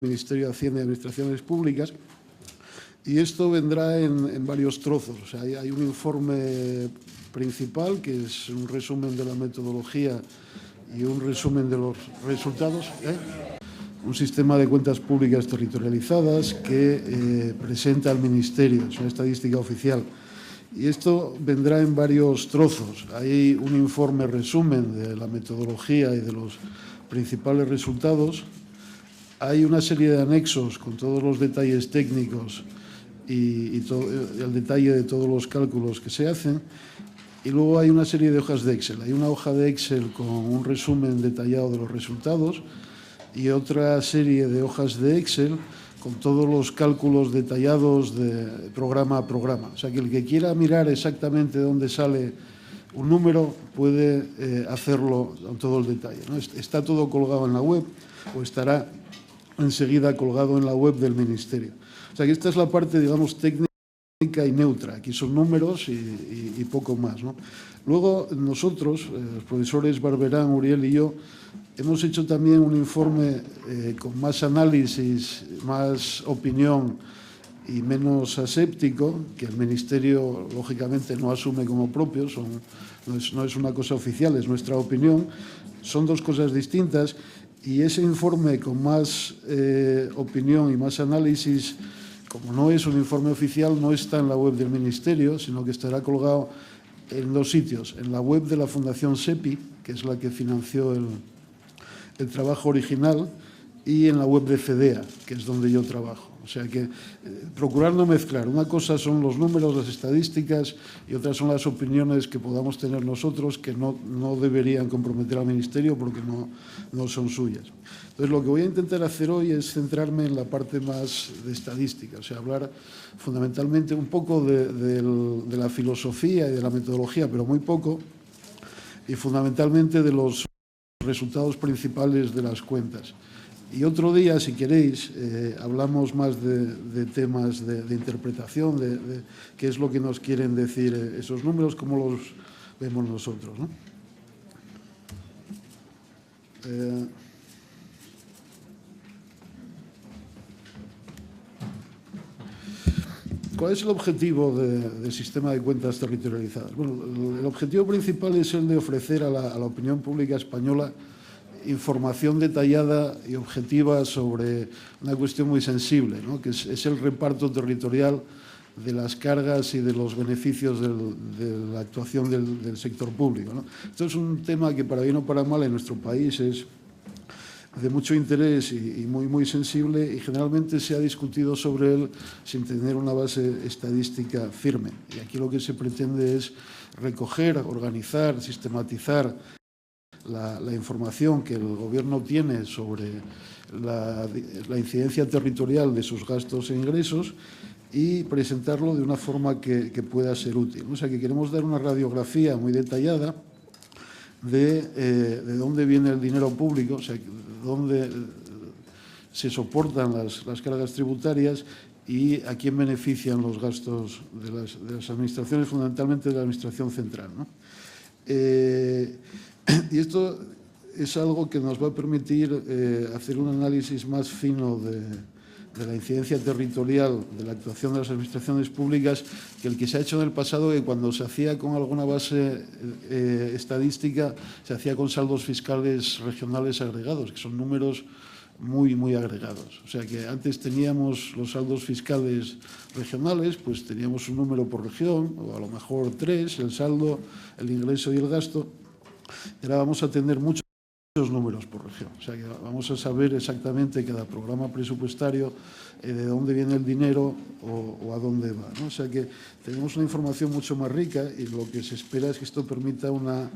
Ministerio de Hacienda y Administraciones Públicas, y esto vendrá en varios trozos. O sea, hay un informe principal, que es un resumen de la metodología y un resumen de los resultados. Un sistema de cuentas públicas territorializadas que presenta al Ministerio, es una estadística oficial. Y esto vendrá en varios trozos. Hay un informe resumen de la metodología y de los principales resultados. Hay una serie de anexos con todos los detalles técnicos y el detalle de todos los cálculos que se hacen. Y luego hay una serie de hojas de Excel. Hay una hoja de Excel con un resumen detallado de los resultados y otra serie de hojas de Excel con todos los cálculos detallados de programa a programa. O sea, que el que quiera mirar exactamente dónde sale un número puede hacerlo con todo el detalle, ¿no? Está todo colgado en la web o estará enseguida colgado en la web del Ministerio. O sea que esta es la parte, digamos, técnica y neutra. Aquí son números y poco más, ¿no? Luego nosotros, los profesores Barberán, Uriel y yo, hemos hecho también un informe con más análisis, más opinión y menos aséptico, que el Ministerio, lógicamente, no asume como propio, no es una cosa oficial, es nuestra opinión. Son dos cosas distintas. Y ese informe con más opinión y más análisis, como no es un informe oficial, no está en la web del Ministerio, sino que estará colgado en dos sitios. En la web de la Fundación SEPI, que es la que financió el trabajo original, y en la web de FEDEA, que es donde yo trabajo. O sea que procurar no mezclar. Una cosa son los números, las estadísticas, y otras son las opiniones que podamos tener nosotros, que no deberían comprometer al Ministerio porque no son suyas. Entonces, lo que voy a intentar hacer hoy es centrarme en la parte más de estadística, o sea, hablar fundamentalmente un poco de la filosofía y de la metodología, pero muy poco, y fundamentalmente de los resultados principales de las cuentas. Y otro día, si queréis, hablamos más de temas de interpretación, de qué es lo que nos quieren decir esos números, cómo los vemos nosotros, ¿no? ¿Cuál es el objetivo del sistema de cuentas territorializadas? Bueno, el objetivo principal es el de ofrecer a la opinión pública española información detallada y objetiva sobre una cuestión muy sensible, ¿no? Que es el reparto territorial de las cargas y de los beneficios de la actuación del sector público, ¿no? Esto es un tema que, para bien o para mal, en nuestro país es de mucho interés y muy sensible, y generalmente se ha discutido sobre él sin tener una base estadística firme. Y aquí lo que se pretende es recoger, organizar, sistematizar la información que el Gobierno tiene sobre la incidencia territorial de sus gastos e ingresos y presentarlo de una forma que pueda ser útil. O sea, que queremos dar una radiografía muy detallada de dónde viene el dinero público, o sea, dónde se soportan las cargas tributarias y a quién benefician los gastos de las administraciones, fundamentalmente de la Administración central, ¿no? Y esto es algo que nos va a permitir hacer un análisis más fino de la incidencia territorial de la actuación de las administraciones públicas que el que se ha hecho en el pasado, que cuando se hacía con alguna base estadística se hacía con saldos fiscales regionales agregados, que son números muy agregados. O sea que antes teníamos los saldos fiscales regionales, pues teníamos un número por región, o a lo mejor tres, el saldo, el ingreso y el gasto. Ahora vamos a tener muchos números por región. O sea que vamos a saber exactamente cada programa presupuestario de dónde viene el dinero o a dónde va, ¿no? O sea que tenemos una información mucho más rica, y lo que se espera es que esto permita una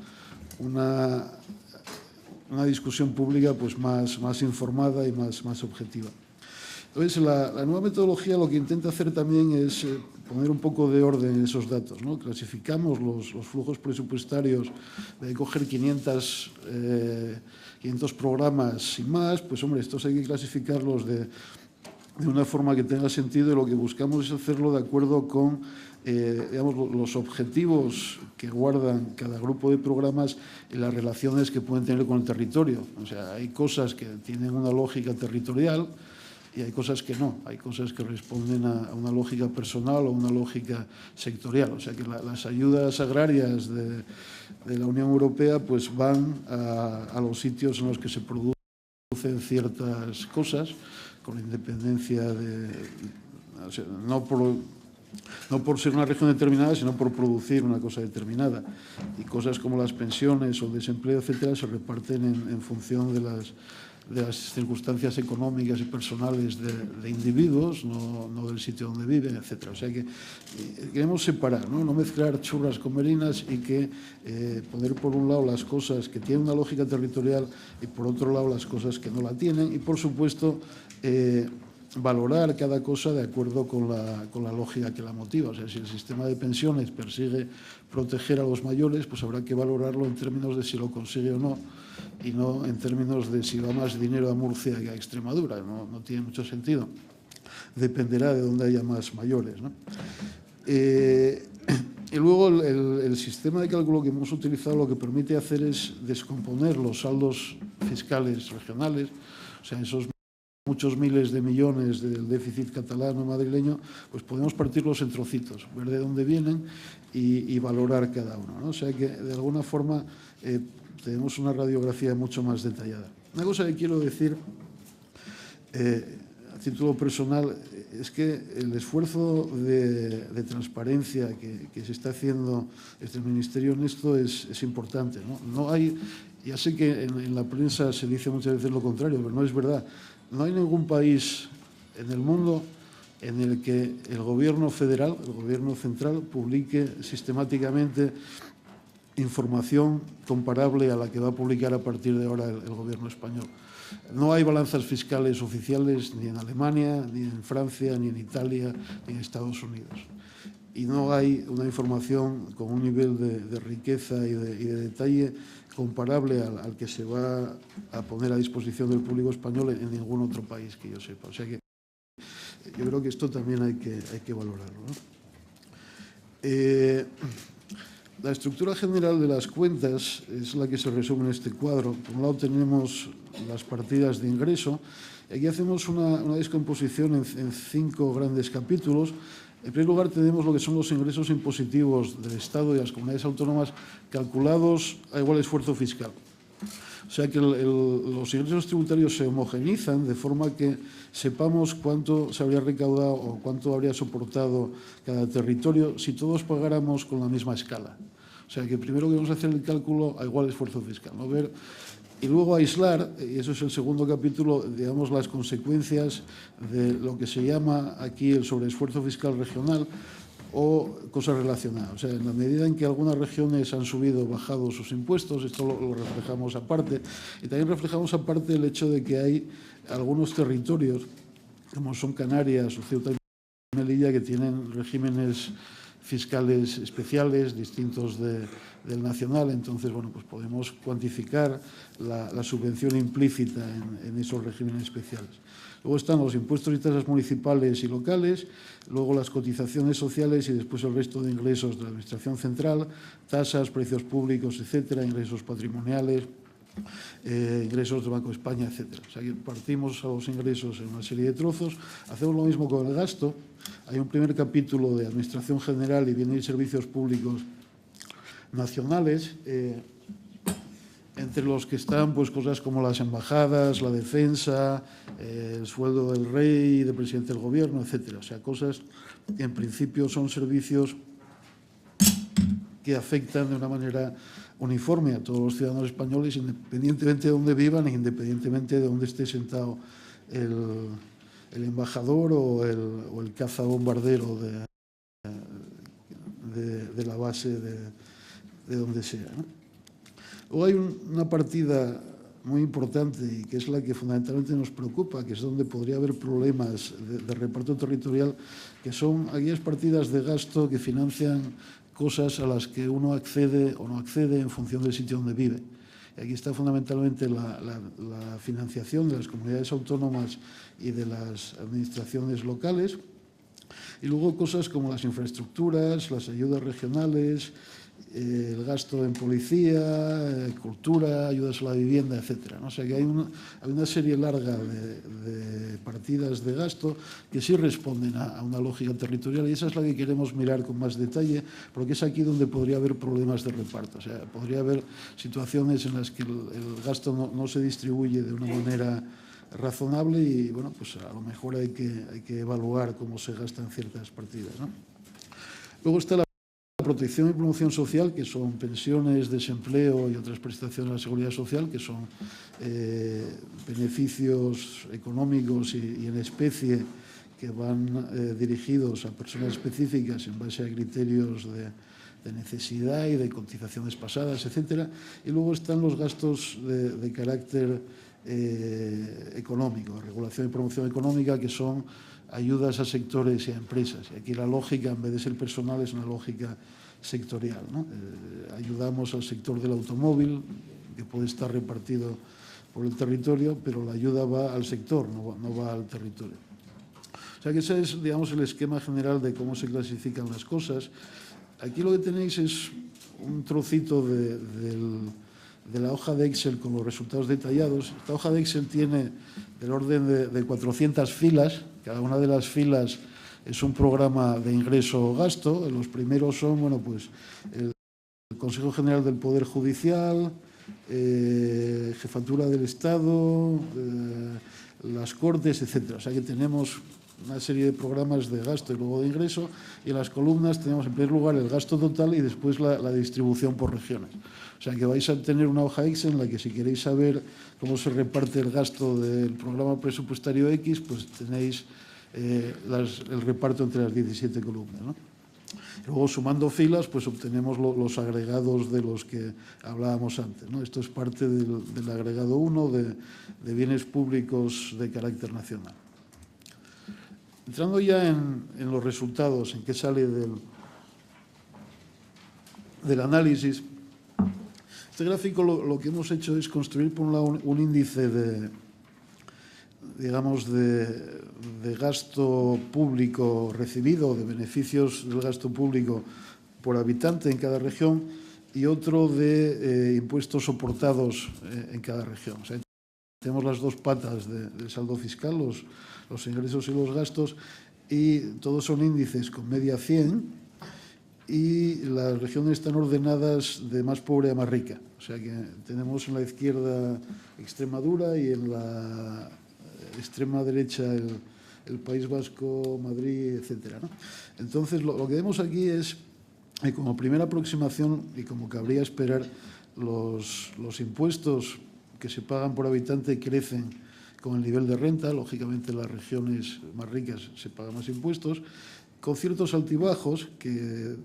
discusión pública pues más informada y más objetiva. Entonces, la nueva metodología lo que intenta hacer también es poner un poco de orden en esos datos, ¿no? Clasificamos los flujos presupuestarios, de coger 500 programas y más, pues hombre, estos hay que clasificarlos de una forma que tenga sentido, y lo que buscamos es hacerlo de acuerdo con digamos, los objetivos que guardan cada grupo de programas y las relaciones que pueden tener con el territorio. O sea, hay cosas que tienen una lógica territorial, y hay cosas que no, hay cosas que responden a una lógica personal o una lógica sectorial. O sea que las ayudas agrarias de la Unión Europea pues van a los sitios en los que se producen ciertas cosas, con independencia de... O sea, no por ser una región determinada, sino por producir una cosa determinada. Y cosas como las pensiones o el desempleo, etcétera, se reparten en función de las circunstancias económicas y personales de individuos, no del sitio donde viven, etcétera. O sea que queremos separar, no mezclar churras con merinas y que poner por un lado las cosas que tienen una lógica territorial y por otro lado las cosas que no la tienen y, por supuesto, valorar cada cosa de acuerdo con la lógica que la motiva. O sea, si el sistema de pensiones persigue proteger a los mayores, pues habrá que valorarlo en términos de si lo consigue o no, y no en términos de si va más dinero a Murcia que a Extremadura. No tiene mucho sentido. Dependerá de dónde haya más mayores, ¿no? Y luego el sistema de cálculo que hemos utilizado lo que permite hacer es descomponer los saldos fiscales regionales, o sea, esos muchos miles de millones del déficit catalán o madrileño, pues podemos partirlos en trocitos, ver de dónde vienen y valorar cada uno, ¿no? O sea que, de alguna forma, tenemos una radiografía mucho más detallada. Una cosa que quiero decir, a título personal, es que el esfuerzo de transparencia que se está haciendo desde el Ministerio en esto es importante, ¿no? No hay, ya sé que en la prensa se dice muchas veces lo contrario, pero no es verdad. No hay ningún país en el mundo en el que el gobierno federal, el gobierno central, publique sistemáticamente información comparable a la que va a publicar a partir de ahora el gobierno español. No hay balanzas fiscales oficiales ni en Alemania, ni en Francia, ni en Italia, ni en Estados Unidos. Y no hay una información con un nivel de riqueza y de detalle comparable al que se va a poner a disposición del público español en ningún otro país que yo sepa. O sea que yo creo que esto también hay que valorarlo, ¿no? La estructura general de las cuentas es la que se resume en este cuadro. Por un lado tenemos las partidas de ingreso. Aquí hacemos una descomposición en 5 grandes capítulos. En primer lugar tenemos lo que son los ingresos impositivos del Estado y las comunidades autónomas calculados a igual esfuerzo fiscal. O sea que los ingresos tributarios se homogeneizan de forma que sepamos cuánto se habría recaudado o cuánto habría soportado cada territorio si todos pagáramos con la misma escala. O sea que primero queremos hacer el cálculo a igual esfuerzo fiscal, ¿no? Ver, y luego aislar, y eso es el segundo capítulo, digamos, las consecuencias de lo que se llama aquí el sobreesfuerzo fiscal regional o cosas relacionadas. O sea, en la medida en que algunas regiones han subido o bajado sus impuestos, esto lo reflejamos aparte, y también reflejamos aparte el hecho de que hay algunos territorios, como son Canarias o Ceuta y Melilla, que tienen regímenes fiscales especiales distintos del nacional. Entonces, bueno, pues podemos cuantificar la subvención implícita en esos regímenes especiales. Luego están los impuestos y tasas municipales y locales, luego las cotizaciones sociales y después el resto de ingresos de la Administración Central, tasas, precios públicos, etcétera, ingresos patrimoniales, ingresos del Banco de España, etcétera. O sea, que partimos a los ingresos en una serie de trozos. Hacemos lo mismo con el gasto. Hay un primer capítulo de Administración General y Bienes y Servicios Públicos Nacionales, entre los que están pues cosas como las embajadas, la defensa, el sueldo del rey, del presidente del gobierno, etcétera. O sea, cosas que en principio son servicios que afectan de una manera uniforme a todos los ciudadanos españoles, independientemente de dónde vivan e independientemente de dónde esté sentado el embajador o el cazabombardero de la base de donde sea, ¿no? Luego hay una partida muy importante y que es la que fundamentalmente nos preocupa, que es donde podría haber problemas de reparto territorial, que son aquellas partidas de gasto que financian cosas a las que uno accede o no accede en función del sitio donde vive. Y aquí está fundamentalmente la financiación de las comunidades autónomas y de las administraciones locales. Y luego cosas como las infraestructuras, las ayudas regionales el gasto en policía, cultura, ayudas a la vivienda, etcétera, ¿no? O sea que hay una serie larga de partidas de gasto que sí responden a una lógica territorial, y esa es la que queremos mirar con más detalle, porque es aquí donde podría haber problemas de reparto. O sea, podría haber situaciones en las que el gasto no se distribuye de una manera razonable y, bueno, pues a lo mejor hay que evaluar cómo se gastan ciertas partidas, ¿no? Luego está la protección y promoción social, que son pensiones, desempleo y otras prestaciones de la seguridad social, que son beneficios económicos y en especie que van dirigidos a personas específicas en base a criterios de necesidad y de cotizaciones pasadas, etcétera. Y luego están los gastos de carácter económico, regulación y promoción económica, que son ayudas a sectores y a empresas. Y aquí la lógica, en vez de ser personal, es una lógica sectorial, ¿no? Ayudamos al sector del automóvil, que puede estar repartido por el territorio, pero la ayuda va al sector, no va al territorio. O sea que ese es, digamos, el esquema general de cómo se clasifican las cosas. Aquí lo que tenéis es un trocito de la hoja de Excel con los resultados detallados. Esta hoja de Excel tiene del orden de 400 filas. Cada una de las filas es un programa de ingreso o gasto. Los primeros son, bueno, pues el Consejo General del Poder Judicial, Jefatura del Estado, las Cortes, etcétera. O sea que tenemos una serie de programas de gasto y luego de ingreso, y en las columnas tenemos en primer lugar el gasto total y después la distribución por regiones. O sea que vais a tener una hoja Excel en la que, si queréis saber cómo se reparte el gasto del programa presupuestario X, pues tenéis el reparto entre las 17 columnas, ¿no? Luego, sumando filas, pues obtenemos los agregados de los que hablábamos antes, ¿no? Esto es parte del agregado 1 de bienes públicos de carácter nacional. Entrando ya en los resultados, en qué sale del análisis, este gráfico lo que hemos hecho es construir, por un lado, un índice de gasto público recibido, de beneficios del gasto público por habitante en cada región, y otro de impuestos soportados en cada región. O sea, tenemos las dos patas del saldo fiscal, los ingresos y los gastos, y todos son índices con media 100, y las regiones están ordenadas de más pobre a más rica. O sea que tenemos en la izquierda Extremadura y en la extrema derecha el País Vasco, Madrid, etcétera, ¿no? Entonces, lo que vemos aquí es, como primera aproximación y como cabría esperar, los impuestos que se pagan por habitante crecen con el nivel de renta. Lógicamente, en las regiones más ricas se pagan más impuestos, con ciertos altibajos que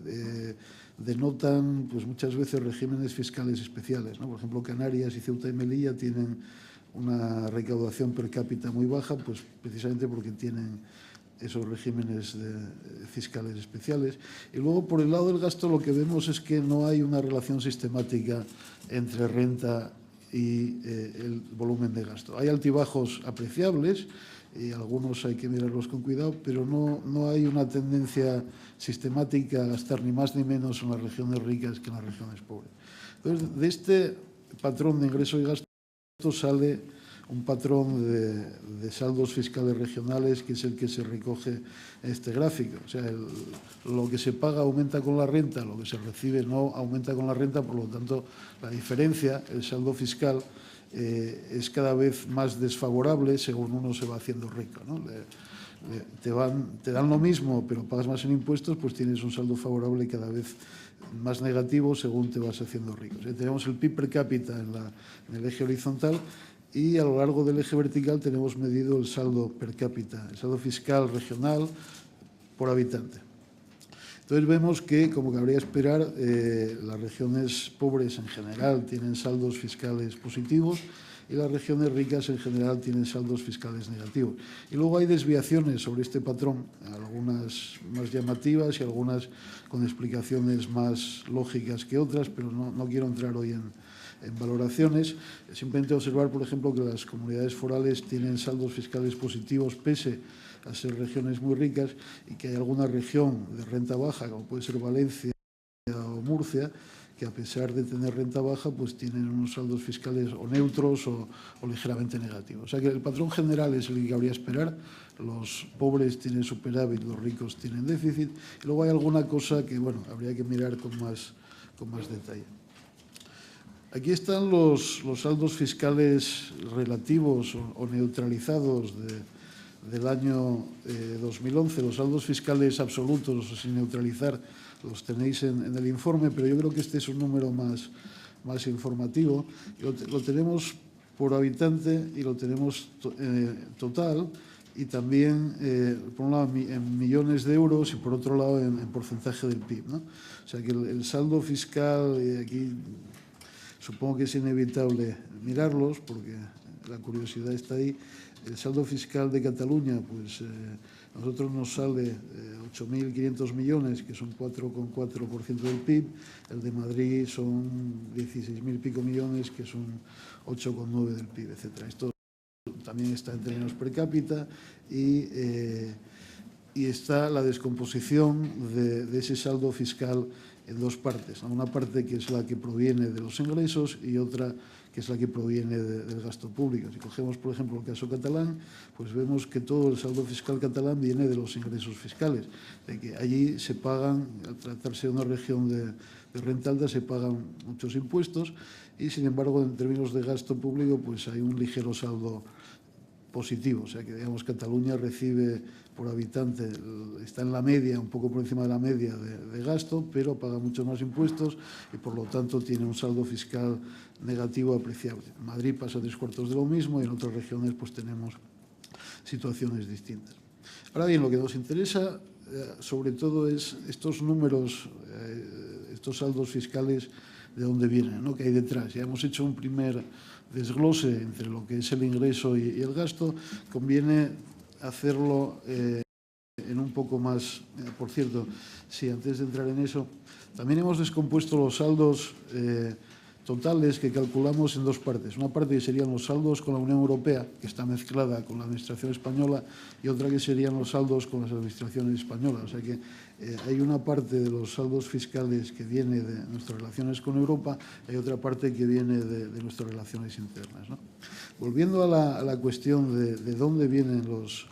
denotan, pues, muchas veces regímenes fiscales especiales, ¿no? Por ejemplo, Canarias y Ceuta y Melilla tienen una recaudación per cápita muy baja, pues precisamente porque tienen esos regímenes fiscales especiales. Y luego, por el lado del gasto, lo que vemos es que no hay una relación sistemática entre renta y el volumen de gasto. Hay altibajos apreciables y algunos hay que mirarlos con cuidado, pero no hay una tendencia sistemática a gastar ni más ni menos en las regiones ricas que en las regiones pobres. Entonces, de este patrón de ingreso y gasto sale un patrón de saldos fiscales regionales, que es el que se recoge en este gráfico. O sea, lo que se paga aumenta con la renta, lo que se recibe no aumenta con la renta, por lo tanto, la diferencia, el saldo fiscal, es cada vez más desfavorable según uno se va haciendo rico, ¿no? Te dan lo mismo, pero pagas más en impuestos, pues tienes un saldo favorable cada vez más negativo según te vas haciendo rico. O sea, tenemos el PIB per cápita en el eje horizontal, y a lo largo del eje vertical tenemos medido el saldo per cápita, el saldo fiscal regional por habitante. Entonces vemos que, como cabría esperar, las regiones pobres en general tienen saldos fiscales positivos y las regiones ricas en general tienen saldos fiscales negativos. Y luego hay desviaciones sobre este patrón, algunas más llamativas y algunas con explicaciones más lógicas que otras, pero no quiero entrar hoy en valoraciones. Simplemente observar, por ejemplo, que las comunidades forales tienen saldos fiscales positivos pese a ser regiones muy ricas, y que hay alguna región de renta baja, como puede ser Valencia o Murcia, que a pesar de tener renta baja, pues tienen unos saldos fiscales o neutros o ligeramente negativos. O sea que el patrón general es el que habría esperar. Los pobres tienen superávit, los ricos tienen déficit. Y luego hay alguna cosa que, bueno, habría que mirar con más detalle. Aquí están los saldos fiscales relativos o neutralizados del año 2011. Los saldos fiscales absolutos, sin neutralizar, los tenéis en el informe, pero yo creo que este es un número más informativo. Lo tenemos por habitante y lo tenemos total, y también, por un lado, en millones de euros y, por otro lado, en porcentaje del PIB, ¿no? O sea que el saldo fiscal, aquí supongo que es inevitable mirarlos porque la curiosidad está ahí. El saldo fiscal de Cataluña, pues a nosotros nos sale 8.500 millones, que son 4,4% del PIB. El de Madrid son 16.000 y pico millones, que son 8,9% del PIB, etc. Esto también está en términos per cápita y está la descomposición de ese saldo fiscal en dos partes. Una parte que es la que proviene de los ingresos y otra que es la que proviene del gasto público. Si cogemos, por ejemplo, el caso catalán, pues vemos que todo el saldo fiscal catalán viene de los ingresos fiscales, de que allí se pagan, al tratarse de una región de renta alta, se pagan muchos impuestos y, sin embargo, en términos de gasto público, pues hay un ligero saldo positivo. O sea que, digamos, Cataluña recibe por habitante, está en la media, un poco por encima de la media de gasto, pero paga muchos más impuestos y, por lo tanto, tiene un saldo fiscal negativo apreciable. En Madrid pasa 3/4 de lo mismo y en otras regiones pues tenemos situaciones distintas. Ahora bien, lo que nos interesa sobre todo es estos números, estos saldos fiscales, de dónde vienen, ¿no? ¿Qué hay detrás? Ya hemos hecho un primer desglose entre lo que es el ingreso y el gasto. Conviene hacerlo en un poco más. Por cierto, sí, antes de entrar en eso, también hemos descompuesto los saldos totales que calculamos en dos partes. Una parte que serían los saldos con la Unión Europea, que está mezclada con la Administración española, y otra que serían los saldos con las administraciones españolas. O sea que hay una parte de los saldos fiscales que viene de nuestras relaciones con Europa, y hay otra parte que viene de nuestras relaciones internas, ¿no? Volviendo a la cuestión de dónde vienen los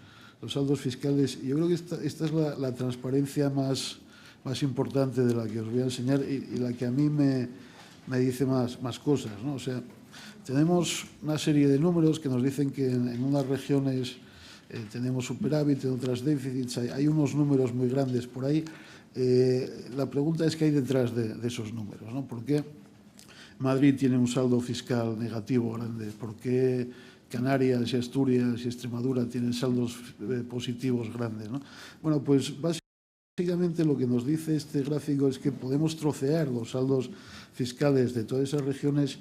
saldos fiscales, yo creo que esta es la transparencia más importante de la que os voy a enseñar y la que a mí me dice más cosas, ¿no? O sea, tenemos una serie de números que nos dicen que en unas regiones tenemos superávit, en otras déficits. Hay unos números muy grandes por ahí. La pregunta es qué hay detrás de esos números, ¿no? ¿Por qué Madrid tiene un saldo fiscal negativo grande? ¿Por qué Canarias y Asturias y Extremadura tienen saldos positivos grandes, ¿no? Bueno, pues básicamente lo que nos dice este gráfico es que podemos trocear los saldos fiscales de todas esas regiones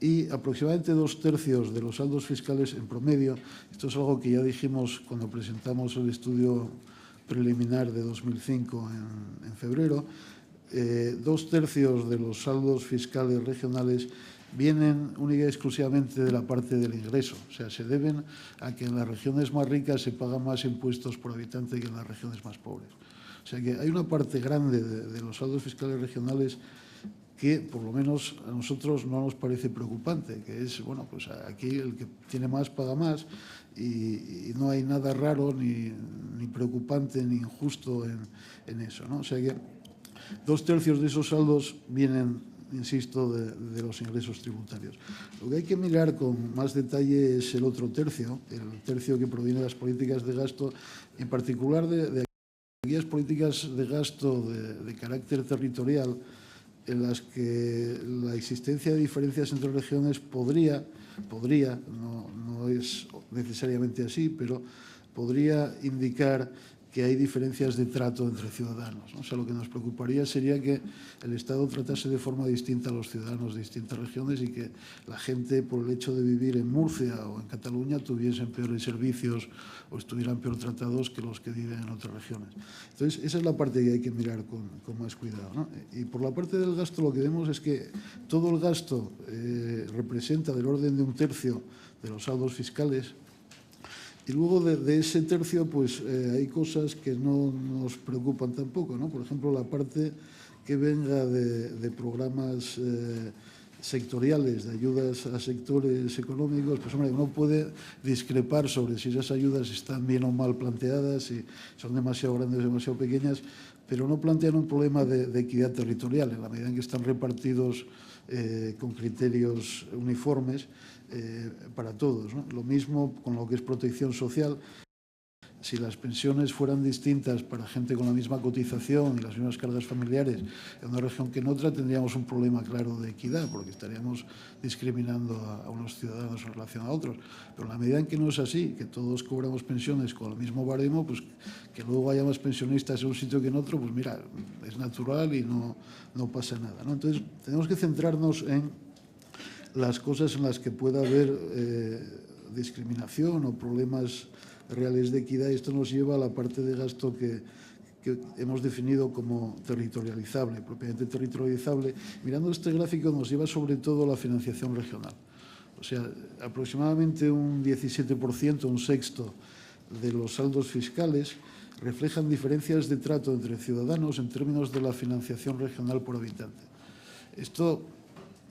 y aproximadamente 2/3 de los saldos fiscales en promedio, esto es algo que ya dijimos cuando presentamos el estudio preliminar de 2005 en febrero, 2/3 de los saldos fiscales regionales vienen única y exclusivamente de la parte del ingreso. O sea, se deben a que en las regiones más ricas se pagan más impuestos por habitante que en las regiones más pobres. O sea que hay una parte grande de los saldos fiscales regionales que, por lo menos a nosotros, no nos parece preocupante, que es, bueno, pues aquí el que tiene más paga más y no hay nada raro ni preocupante ni injusto en eso, ¿no? O sea que 2/3 de esos saldos vienen, insisto, de los ingresos tributarios. Lo que hay que mirar con más detalle es el otro tercio, el tercio que proviene de las políticas de gasto, en particular de aquellas políticas de gasto de carácter territorial en las que la existencia de diferencias entre regiones podría, no es necesariamente así, pero podría indicar que hay diferencias de trato entre ciudadanos, ¿no? O sea, lo que nos preocuparía sería que el Estado tratase de forma distinta a los ciudadanos de distintas regiones y que la gente, por el hecho de vivir en Murcia o en Cataluña, tuviesen peores servicios o estuvieran peor tratados que los que viven en otras regiones. Entonces, esa es la parte que hay que mirar con más cuidado, ¿no? Y por la parte del gasto, lo que vemos es que todo el gasto representa del orden de 1/3 de los saldos fiscales. Y luego de ese tercio, pues hay cosas que no nos preocupan tampoco, ¿no? Por ejemplo, la parte que venga de programas sectoriales, de ayudas a sectores económicos, pues hombre, uno puede discrepar sobre si esas ayudas están bien o mal planteadas, si son demasiado grandes o demasiado pequeñas, pero no plantean un problema de equidad territorial, en la medida en que están repartidos con criterios uniformes para todos, ¿no? Lo mismo con lo que es protección social. Si las pensiones fueran distintas para gente con la misma cotización y las mismas cargas familiares en una región que en otra, tendríamos un problema claro de equidad, porque estaríamos discriminando a unos ciudadanos en relación a otros. Pero en la medida en que no es así, que todos cobramos pensiones con el mismo baremo, pues que luego haya más pensionistas en un sitio que en otro, pues mira, es natural y no pasa nada, ¿no? Entonces, tenemos que centrarnos en las cosas en las que pueda haber discriminación o problemas reales de equidad, y esto nos lleva a la parte de gasto que hemos definido como territorializable, propiamente territorializable. Mirando este gráfico nos lleva sobre todo a la financiación regional. O sea, aproximadamente un 17%, un sexto de los saldos fiscales reflejan diferencias de trato entre ciudadanos en términos de la financiación regional por habitante. Esto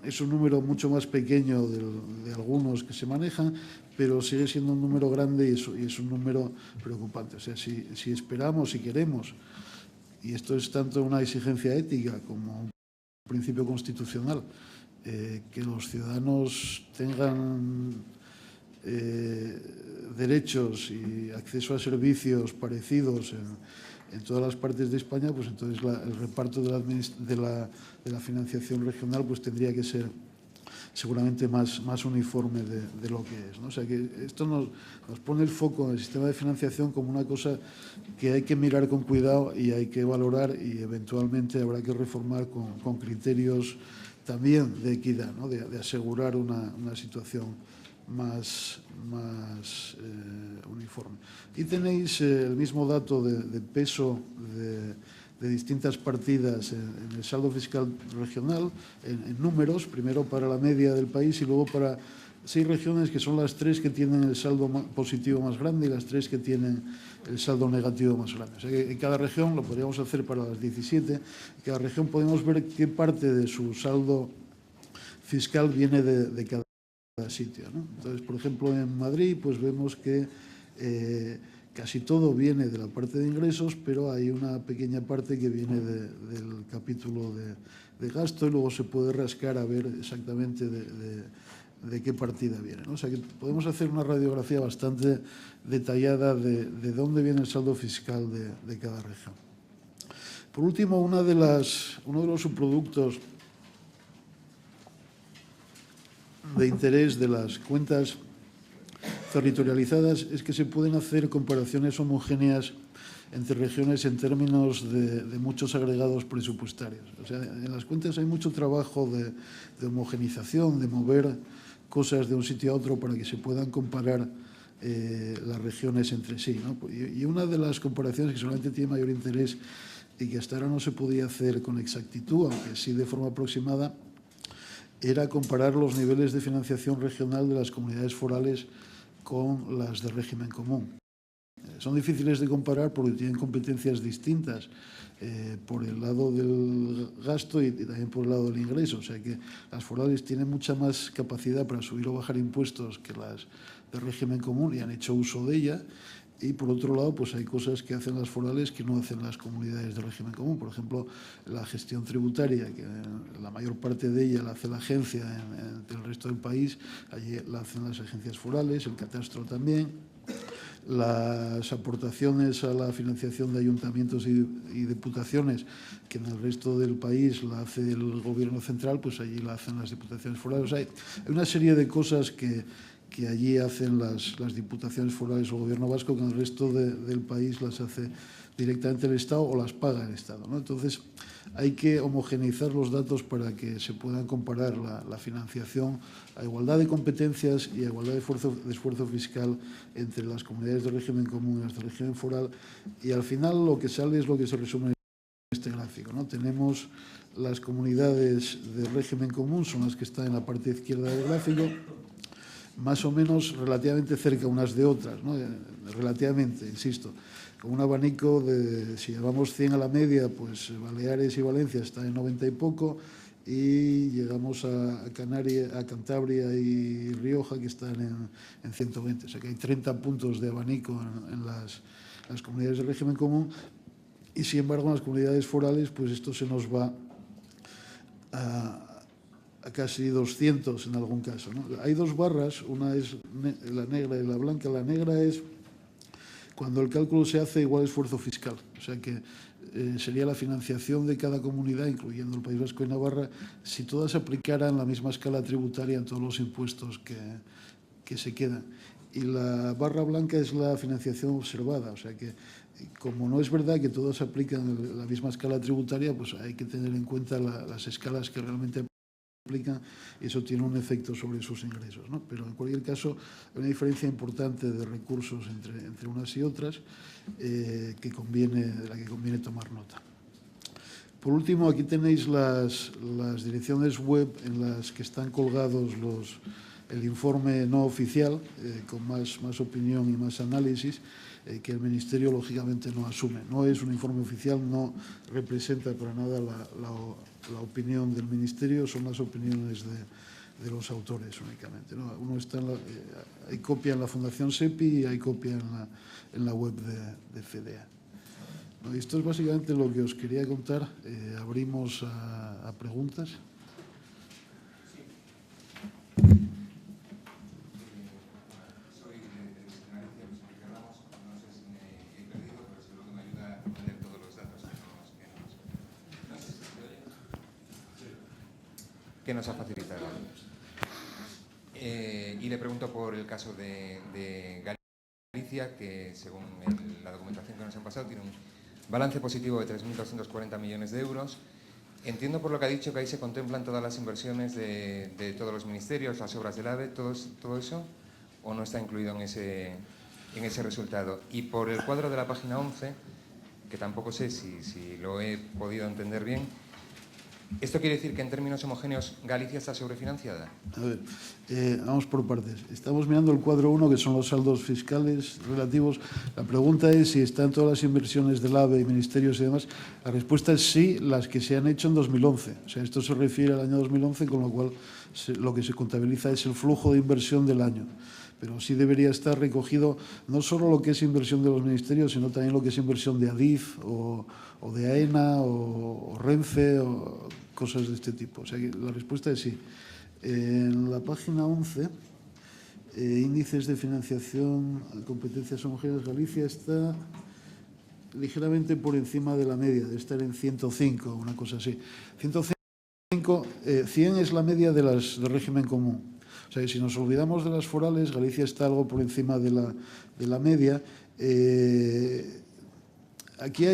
es un número mucho más pequeño de algunos que se manejan, pero sigue siendo un número grande y es un número preocupante. O sea, si esperamos, si queremos, y esto es tanto una exigencia ética como un principio constitucional, que los ciudadanos tengan derechos y acceso a servicios parecidos en todas las partes de España, pues entonces el reparto de la financiación regional pues tendría que ser seguramente más uniforme de lo que es, ¿no? O sea que esto nos pone el foco en el sistema de financiación como una cosa que hay que mirar con cuidado y hay que valorar, y eventualmente habrá que reformar con criterios también de equidad, ¿no? de asegurar una situación más uniforme. Y tenéis el mismo dato de peso de distintas partidas en el saldo fiscal regional, en números, primero para la media del país y luego para 6 regiones que son las 3 que tienen el saldo positivo más grande y las 3 que tienen el saldo negativo más grande. O sea que en cada región, lo podríamos hacer para las 17, en cada región podemos ver qué parte de su saldo fiscal viene de cada sitio, ¿no? Entonces, por ejemplo, en Madrid pues vemos que casi todo viene de la parte de ingresos, pero hay una pequeña parte que viene del capítulo de gasto, y luego se puede rascar a ver exactamente de qué partida viene, ¿no? O sea que podemos hacer una radiografía bastante detallada de dónde viene el saldo fiscal de cada región. Por último, uno de los subproductos de interés de las cuentas territorializadas es que se pueden hacer comparaciones homogéneas entre regiones en términos de muchos agregados presupuestarios. O sea, en las cuentas hay mucho trabajo de homogenización, de mover cosas de un sitio a otro para que se puedan comparar las regiones entre sí, ¿no? Y una de las comparaciones que solamente tiene mayor interés y que hasta ahora no se podía hacer con exactitud, aunque sí de forma aproximada, era comparar los niveles de financiación regional de las comunidades forales con las de régimen común. Son difíciles de comparar porque tienen competencias distintas por el lado del gasto y también por el lado del ingreso. O sea que las forales tienen mucha más capacidad para subir o bajar impuestos que las de régimen común y han hecho uso de ella. Y por otro lado, pues hay cosas que hacen las forales que no hacen las comunidades de régimen común. Por ejemplo, la gestión tributaria, que la mayor parte de ella la hace la agencia en el resto del país, allí la hacen las agencias forales, el catastro también. Las aportaciones a la financiación de ayuntamientos y diputaciones, que en el resto del país la hace el gobierno central, pues allí la hacen las diputaciones forales. O sea, hay una serie de cosas que allí hacen las diputaciones forales o el gobierno vasco, que en el resto del país las hace directamente el Estado o las paga el Estado, ¿no? Entonces, hay que homogeneizar los datos para que se puedan comparar la financiación a igualdad de competencias y a igualdad de esfuerzo fiscal entre las comunidades de régimen común y las de régimen foral. Y al final lo que sale es lo que se resume en este gráfico, ¿no? Tenemos las comunidades de régimen común, son las que están en la parte izquierda del gráfico, más o menos relativamente cerca unas de otras, ¿no? Relativamente, insisto. Con un abanico de, si llevamos 100 a la media, pues Baleares y Valencia está en 90 y poco, y llegamos a Cantabria y Rioja, que están en 120. O sea que hay 30 puntos de abanico en las comunidades de régimen común, y sin embargo en las comunidades forales pues esto se nos va a casi 200 en algún caso, ¿no? Hay dos barras, una es la negra y la blanca. La negra es cuando el cálculo se hace igual esfuerzo fiscal, o sea que sería la financiación de cada comunidad, incluyendo el País Vasco y Navarra, si todas aplicaran la misma escala tributaria en todos los impuestos que se quedan. Y la barra blanca es la financiación observada, o sea que como no es verdad que todos aplican la misma escala tributaria, pues hay que tener en cuenta las escalas que realmente aplican, y eso tiene un efecto sobre sus ingresos, ¿no? Pero en cualquier caso hay una diferencia importante de recursos entre unas y otras de la que conviene tomar nota. Por último, aquí tenéis las direcciones web en las que están colgados el informe no oficial, con más opinión y más análisis, que el Ministerio lógicamente no asume. No es un informe oficial, no representa para nada la opinión del Ministerio, son las opiniones de los autores únicamente, ¿no? Hay copia en la Fundación SEPI y hay copia en la web de FEDEA. ¿No? Esto es básicamente lo que os quería contar. Abrimos a preguntas. Que nos ha facilitado. Y le pregunto por el caso de Galicia, que según la documentación que nos han pasado tiene un balance positivo de 3.240 millones de euros. Entiendo por lo que ha dicho que ahí se contemplan todas las inversiones de todos los ministerios, las obras del AVE, todo eso, o no está incluido en ese resultado. Y por el cuadro de la página 11, que tampoco sé si lo he podido entender bien, ¿esto quiere decir que en términos homogéneos Galicia está sobrefinanciada? A ver, vamos por partes. Estamos mirando el cuadro 1, que son los saldos fiscales relativos. La pregunta es si están todas las inversiones del AVE y ministerios y demás. La respuesta es sí, las que se han hecho en 2011. O sea, esto se refiere al año 2011, con lo cual lo que se contabiliza es el flujo de inversión del año. Pero sí debería estar recogido no solo lo que es inversión de los ministerios, sino también lo que es inversión de ADIF o de AENA o Renfe o cosas de este tipo. O sea que la respuesta es sí. En la página 11, índices de financiación, competencias homogéneas, Galicia está ligeramente por encima de la media, de estar en 105, una cosa así. 105, 100 es la media de régimen común. O sea, que si nos olvidamos de las forales, Galicia está algo por encima de la media. Aquí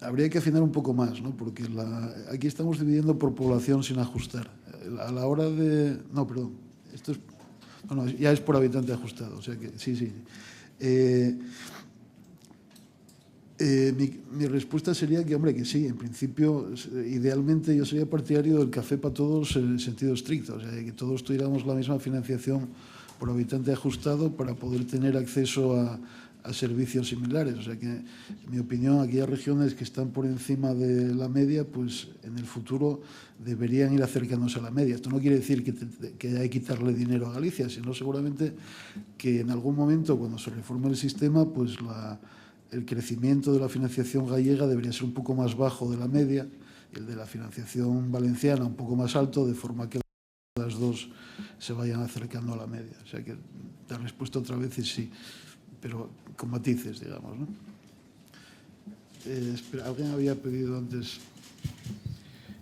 habría que afinar un poco más, ¿no? Porque aquí estamos dividiendo por población sin ajustar. A la hora de... No, perdón. Esto es... Bueno, ya es por habitante ajustado. O sea que sí. Mi respuesta sería que, hombre, que sí, en principio, idealmente yo sería partidario del café para todos en el sentido estricto, o sea, que todos tuviéramos la misma financiación por habitante ajustado para poder tener acceso a servicios similares. O sea que, en mi opinión, aquellas regiones que están por encima de la media, pues en el futuro deberían ir acercándose a la media. Esto no quiere decir que hay que quitarle dinero a Galicia, sino seguramente que en algún momento, cuando se reforme el sistema, pues el crecimiento de la financiación gallega debería ser un poco más bajo de la media, el de la financiación valenciana un poco más alto, de forma que las dos se vayan acercando a la media. O sea que la respuesta otra vez es sí, pero con matices, digamos, ¿no? Espera, alguien había pedido antes.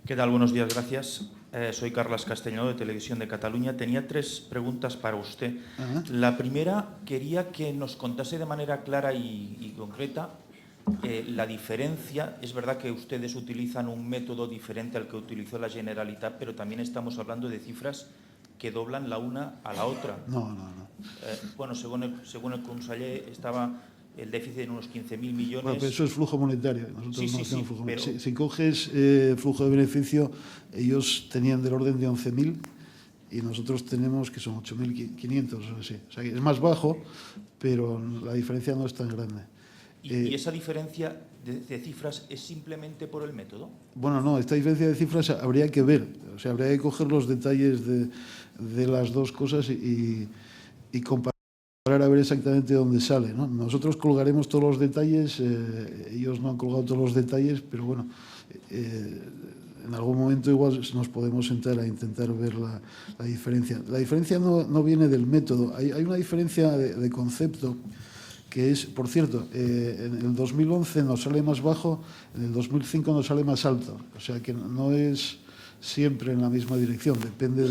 ¿Qué tal? Buenos días, gracias. Soy Carlas Castellano, de Televisión de Cataluña. Tenía 3 preguntas para usted. Ajá. La primera, quería que nos contase de manera clara y concreta la diferencia. Es verdad que ustedes utilizan un método diferente al que utilizó la Generalitat, pero también estamos hablando de cifras que doblan la una a la otra. No. Bueno, según el conseller, estaba el déficit en unos 15.000 millones. Bueno, pero eso es flujo monetario. Nosotros no hacemos flujo pero... monetario. Si coges flujo de beneficio, ellos tenían del orden de 11.000 y nosotros tenemos que son 8.500 o así. O sea, que es más bajo, pero la diferencia no es tan grande. ¿Y esa diferencia de cifras es simplemente por el método? Bueno, no, esta diferencia de cifras habría que ver, o sea, habría que coger los detalles de las dos cosas y comparar a ver exactamente dónde sale, ¿no? Nosotros colgaremos todos los detalles, ellos no han colgado todos los detalles, pero bueno, en algún momento igual nos podemos sentar a intentar ver la diferencia. La diferencia no viene del método, hay una diferencia de concepto que es, por cierto, en el 2011 nos sale más bajo, en el 2005 nos sale más alto, o sea que no es siempre en la misma dirección, depende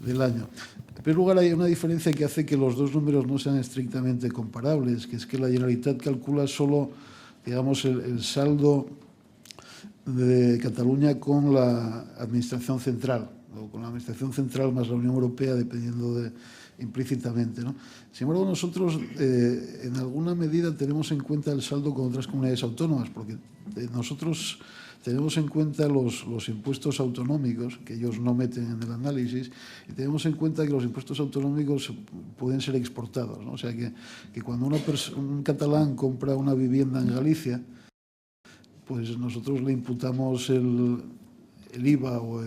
del año. En primer lugar, hay una diferencia que hace que los dos números no sean estrictamente comparables, que es que la Generalitat calcula solo, digamos, el saldo de Cataluña con la Administración Central, o con la Administración Central más la Unión Europea, dependiendo implícitamente, ¿no? Sin embargo, nosotros en alguna medida tenemos en cuenta el saldo con otras comunidades autónomas, porque nosotros tenemos en cuenta los impuestos autonómicos, que ellos no meten en el análisis, y tenemos en cuenta que los impuestos autonómicos pueden ser exportados, ¿no? O sea, que cuando un catalán compra una vivienda en Galicia, pues nosotros le imputamos el IVA o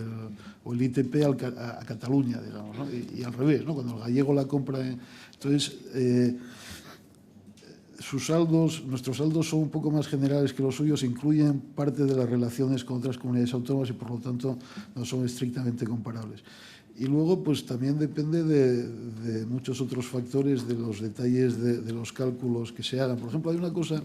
el ITP a Cataluña, digamos, ¿no? Y al revés, ¿no? Cuando el gallego la compra. Entonces, nuestros saldos son un poco más generales que los suyos, incluyen parte de las relaciones con otras comunidades autónomas y por lo tanto no son estrictamente comparables. Y luego, pues también depende de muchos otros factores, de los detalles de los cálculos que se hagan. Por ejemplo, hay una cosa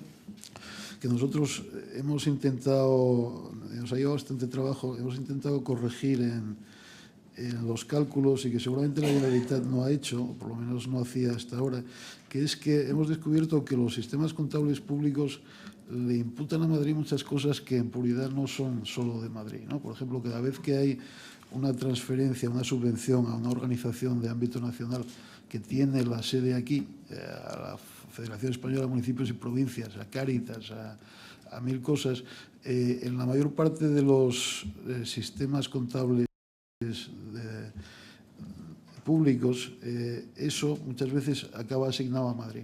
que nosotros hemos intentado, nos ha llevado bastante trabajo, hemos intentado corregir en los cálculos y que seguramente la Generalitat no ha hecho, o por lo menos no hacía hasta ahora, que es que hemos descubierto que los sistemas contables públicos le imputan a Madrid muchas cosas que en puridad no son solo de Madrid, ¿no? Por ejemplo, cada vez que hay una transferencia, una subvención a una organización de ámbito nacional que tiene la sede aquí, a la Federación Española de Municipios y Provincias, a Cáritas, a mil cosas, en la mayor parte de los sistemas contables públicos, eso muchas veces acaba asignado a Madrid.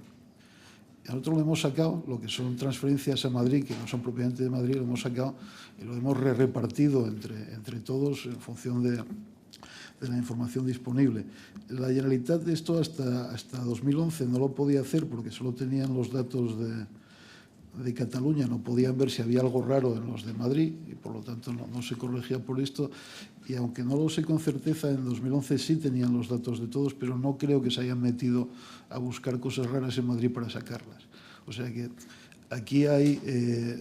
Nosotros lo hemos sacado, lo que son transferencias a Madrid, que no son propiamente de Madrid, lo hemos sacado y lo hemos repartido entre todos en función de la información disponible. La Generalitat de esto hasta 2011 no lo podía hacer porque solo tenían los datos de Cataluña, no podían ver si había algo raro en los de Madrid y por lo tanto no se corregía por esto, y aunque no lo sé con certeza, en 2011 sí tenían los datos de todos, pero no creo que se hayan metido a buscar cosas raras en Madrid para sacarlas. O sea que aquí hay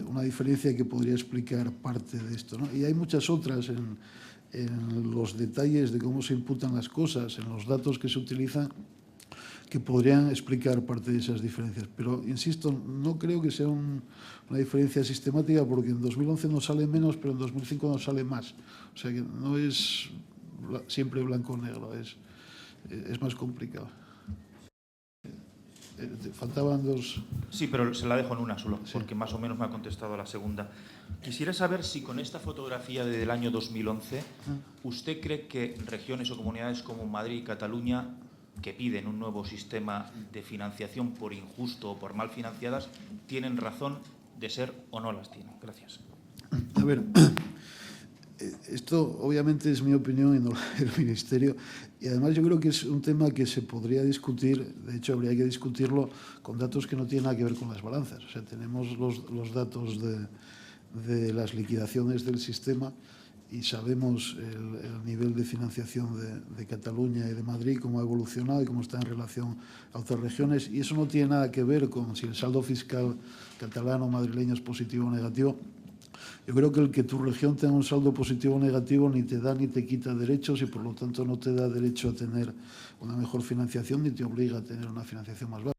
una diferencia que podría explicar parte de esto, ¿no? Y hay muchas otras en los detalles de cómo se imputan las cosas, en los datos que se utilizan, que podrían explicar parte de esas diferencias. Pero, insisto, no creo que sea una diferencia sistemática porque en 2011 nos sale menos, pero en 2005 nos sale más. O sea que no es siempre blanco o negro, es más complicado. Faltaban dos. Sí, pero se la dejo en una solo, porque más o menos me ha contestado la segunda. Quisiera saber si con esta fotografía del año 2011, ¿usted cree que regiones o comunidades como Madrid y Cataluña, que piden un nuevo sistema de financiación por injusto o por mal financiadas, tienen razón de ser o no las tienen? Gracias. A ver, esto obviamente es mi opinión y no el Ministerio, y además yo creo que es un tema que se podría discutir, de hecho habría que discutirlo con datos que no tienen nada que ver con las balanzas. O sea, tenemos los datos de las liquidaciones del sistema y sabemos el nivel de financiación de Cataluña y de Madrid, cómo ha evolucionado y cómo está en relación a otras regiones, y eso no tiene nada que ver con si el saldo fiscal catalán o madrileño es positivo o negativo. Yo creo que el que tu región tenga un saldo positivo o negativo ni te da ni te quita derechos y por lo tanto no te da derecho a tener una mejor financiación ni te obliga a tener una financiación más baja.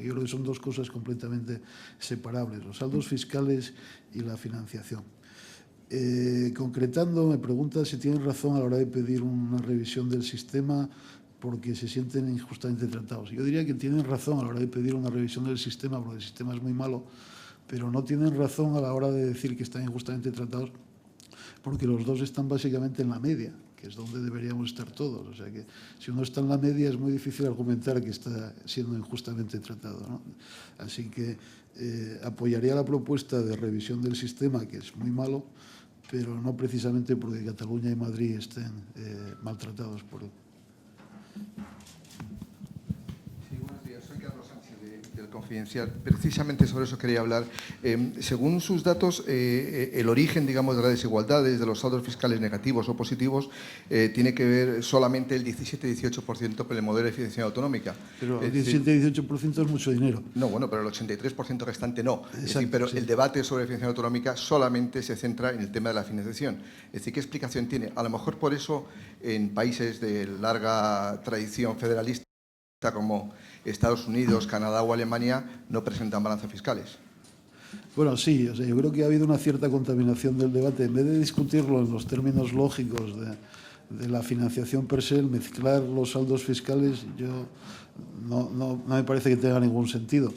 Yo creo que son dos cosas completamente separables, los saldos fiscales y la financiación. Concretando, me pregunta si tienen razón a la hora de pedir una revisión del sistema porque se sienten injustamente tratados. Yo diría que tienen razón a la hora de pedir una revisión del sistema porque el sistema es muy malo, pero no tienen razón a la hora de decir que están injustamente tratados porque los dos están básicamente en la media, que es donde deberíamos estar todos. O sea que si uno está en la media es muy difícil argumentar que está siendo injustamente tratado, ¿no? Así que apoyaría la propuesta de revisión del sistema, que es muy malo, pero no precisamente porque Cataluña y Madrid estén maltratados por él. Del Confidencial. Precisamente sobre eso quería hablar. Según sus datos, el origen, digamos, de las desigualdades, de los saldos fiscales negativos o positivos, tiene que ver solamente el 17-18% con el modelo de financiación autonómica. Pero el 17-18% es mucho dinero. No, bueno, pero el 83% restante no. Exacto, es decir, pero sí. el debate sobre financiación autonómica solamente se centra en el tema de la financiación. Es decir, ¿qué explicación tiene? A lo mejor por eso en países de larga tradición federalista como Estados Unidos, Canadá o Alemania no presentan balanzas fiscales. Bueno, sí, o sea, yo creo que ha habido una cierta contaminación del debate. En vez de discutirlo en los términos lógicos de la financiación per se, mezclar los saldos fiscales, yo no me parece que tenga ningún sentido.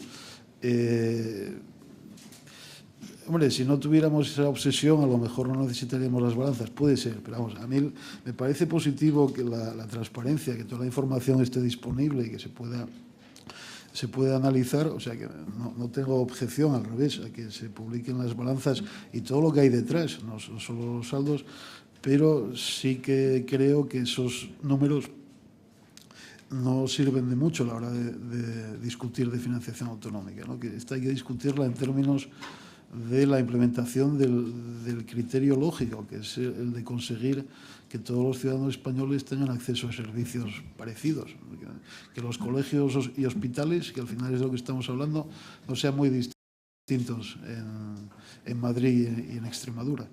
Hombre, si no tuviéramos esa obsesión, a lo mejor no necesitaríamos las balanzas. Puede ser, pero vamos, a mí me parece positivo que la transparencia, que toda la información esté disponible y que se pueda analizar. O sea, que no tengo objeción, al revés, a que se publiquen las balanzas y todo lo que hay detrás, no solo los saldos, pero sí que creo que esos números no sirven de mucho a la hora de discutir de financiación autonómica, ¿no? Que esta hay que discutirla en términos de la implementación del criterio lógico, que es el de conseguir que todos los ciudadanos españoles tengan acceso a servicios parecidos, que los colegios y hospitales, que al final es de lo que estamos hablando, no sean muy distintos en Madrid y en Extremadura.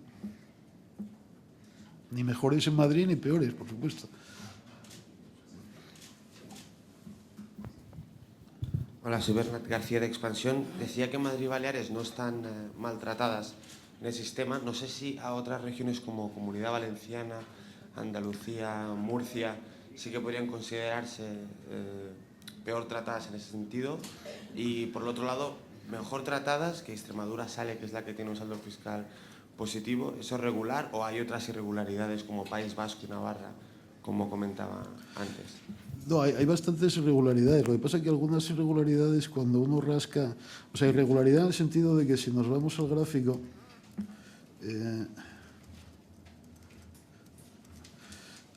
Ni mejores en Madrid ni peores, por supuesto. Hola, soy Bernat García de Expansión. Decía que Madrid y Baleares no están maltratadas en el sistema. No sé si a otras regiones como Comunidad Valenciana, Andalucía, Murcia, sí que podrían considerarse peor tratadas en ese sentido. Y por el otro lado, mejor tratadas, que Extremadura sale, que es la que tiene un saldo fiscal positivo. ¿Eso es regular o hay otras irregularidades como País Vasco y Navarra, como comentaba antes? No, hay bastantes irregularidades. Lo que pasa es que algunas irregularidades, cuando uno rasca, o sea, irregularidad en el sentido de que si nos vamos al gráfico,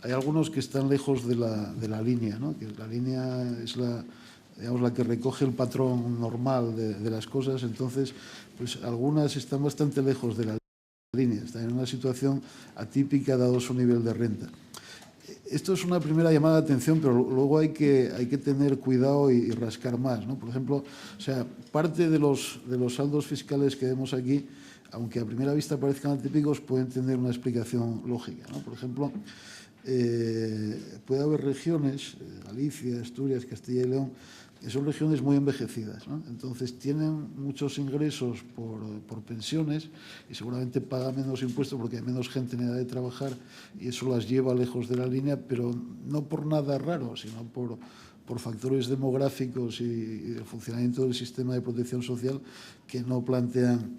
hay algunos que están lejos de la línea, ¿no? Que la línea es digamos, la que recoge el patrón normal de las cosas. Entonces, pues algunas están bastante lejos de la línea, están en una situación atípica dado su nivel de renta. Esto es una primera llamada de atención, pero luego hay que tener cuidado y rascar más, ¿no? Por ejemplo, o sea, parte de los saldos fiscales que vemos aquí, aunque a primera vista parezcan atípicos, pueden tener una explicación lógica, ¿no? Por ejemplo, puede haber regiones, Galicia, Asturias, Castilla y León, que son regiones muy envejecidas, ¿no? Entonces tienen muchos ingresos por pensiones y seguramente pagan menos impuestos porque hay menos gente en edad de trabajar y eso las lleva lejos de la línea, pero no por nada raro, sino por factores demográficos y el funcionamiento del sistema de protección social que no plantean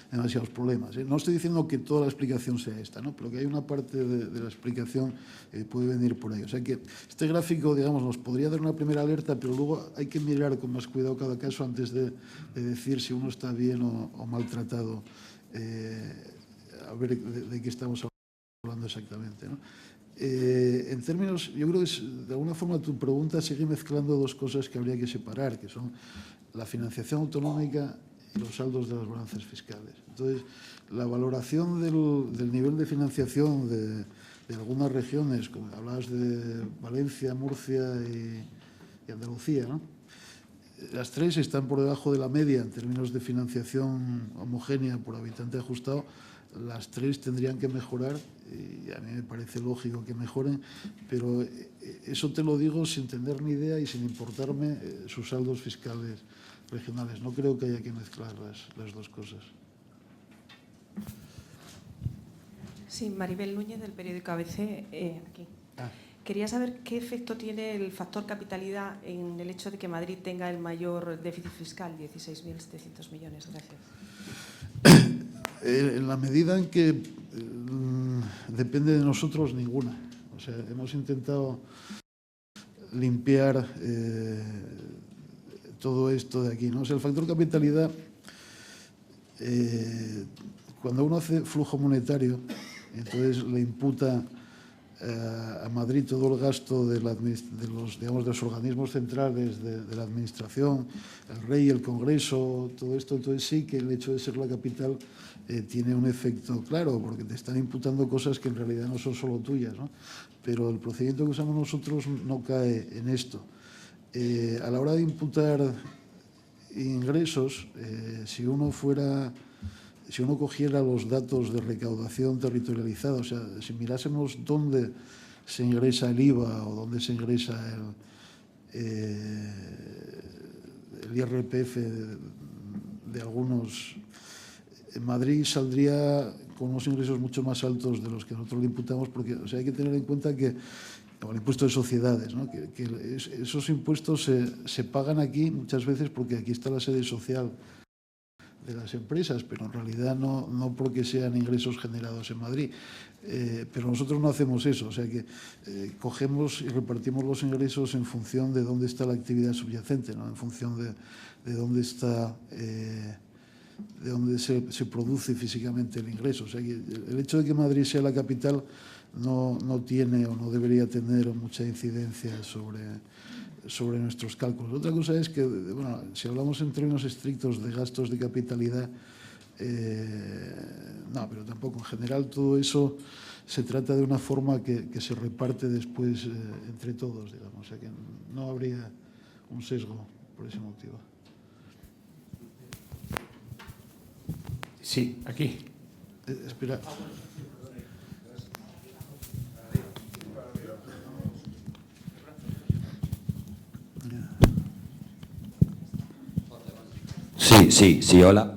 demasiados problemas, ¿eh? No estoy diciendo que toda la explicación sea esta, ¿no? Pero que hay una parte de la explicación que puede venir por ahí. O sea que este gráfico, digamos, nos podría dar una primera alerta, pero luego hay que mirar con más cuidado cada caso antes de decir si uno está bien o maltratado. A ver de qué estamos hablando exactamente, ¿no? En términos, yo creo que de alguna forma tu pregunta sigue mezclando dos cosas que habría que separar, que son la financiación autonómica y los saldos de las balanzas fiscales. Entonces, la valoración del nivel de financiación de algunas regiones, como hablabas de Valencia, Murcia y Andalucía, ¿no? Las tres están por debajo de la media en términos de financiación homogénea por habitante ajustado. Las tres tendrían que mejorar y a mí me parece lógico que mejoren, pero eso te lo digo sin tener ni idea y sin importarme sus saldos fiscales regionales. No creo que haya que mezclar las dos cosas. Sí, Maribel Núñez, del periódico ABC, aquí. Quería saber qué efecto tiene el factor capitalidad en el hecho de que Madrid tenga el mayor déficit fiscal, 16.700 millones. Gracias. En la medida en que depende de nosotros, ninguna. sea, hemos intentado limpiar todo esto de aquí, ¿no? O sea, el factor capitalidad, cuando uno hace flujo monetario, entonces le imputa a Madrid todo el gasto de los organismos centrales de la administración, el rey, el Congreso, todo esto. Entonces sí que el hecho de ser la capital tiene un efecto claro, porque te están imputando cosas que en realidad no son solo tuyas, ¿no? Pero el procedimiento que usamos nosotros no cae en esto. A la hora de imputar ingresos, si uno cogiera los datos de recaudación territorializada, o sea, si mirásemos dónde se ingresa el IVA o dónde se ingresa el IRPF de algunos, en Madrid saldría con unos ingresos mucho más altos de los que nosotros le imputamos, porque, o sea, hay que tener en cuenta que el impuesto de sociedades, ¿no? que esos impuestos se pagan aquí muchas veces porque aquí está la sede social de las empresas, pero en realidad no porque sean ingresos generados en Madrid. Pero nosotros no hacemos eso, o sea que cogemos y repartimos los ingresos en función de dónde está la actividad subyacente, ¿no? En función de dónde está, de dónde se produce físicamente el ingreso. O sea que el hecho de que Madrid sea la capital no tiene o no debería tener mucha incidencia sobre nuestros cálculos. Otra cosa es que, bueno, si hablamos en términos estrictos de gastos de capitalidad, no, pero tampoco. En general todo eso se trata de una forma que se reparte después entre todos, digamos. O sea que no habría un sesgo por ese motivo. Sí, aquí. Espera. Sí, hola.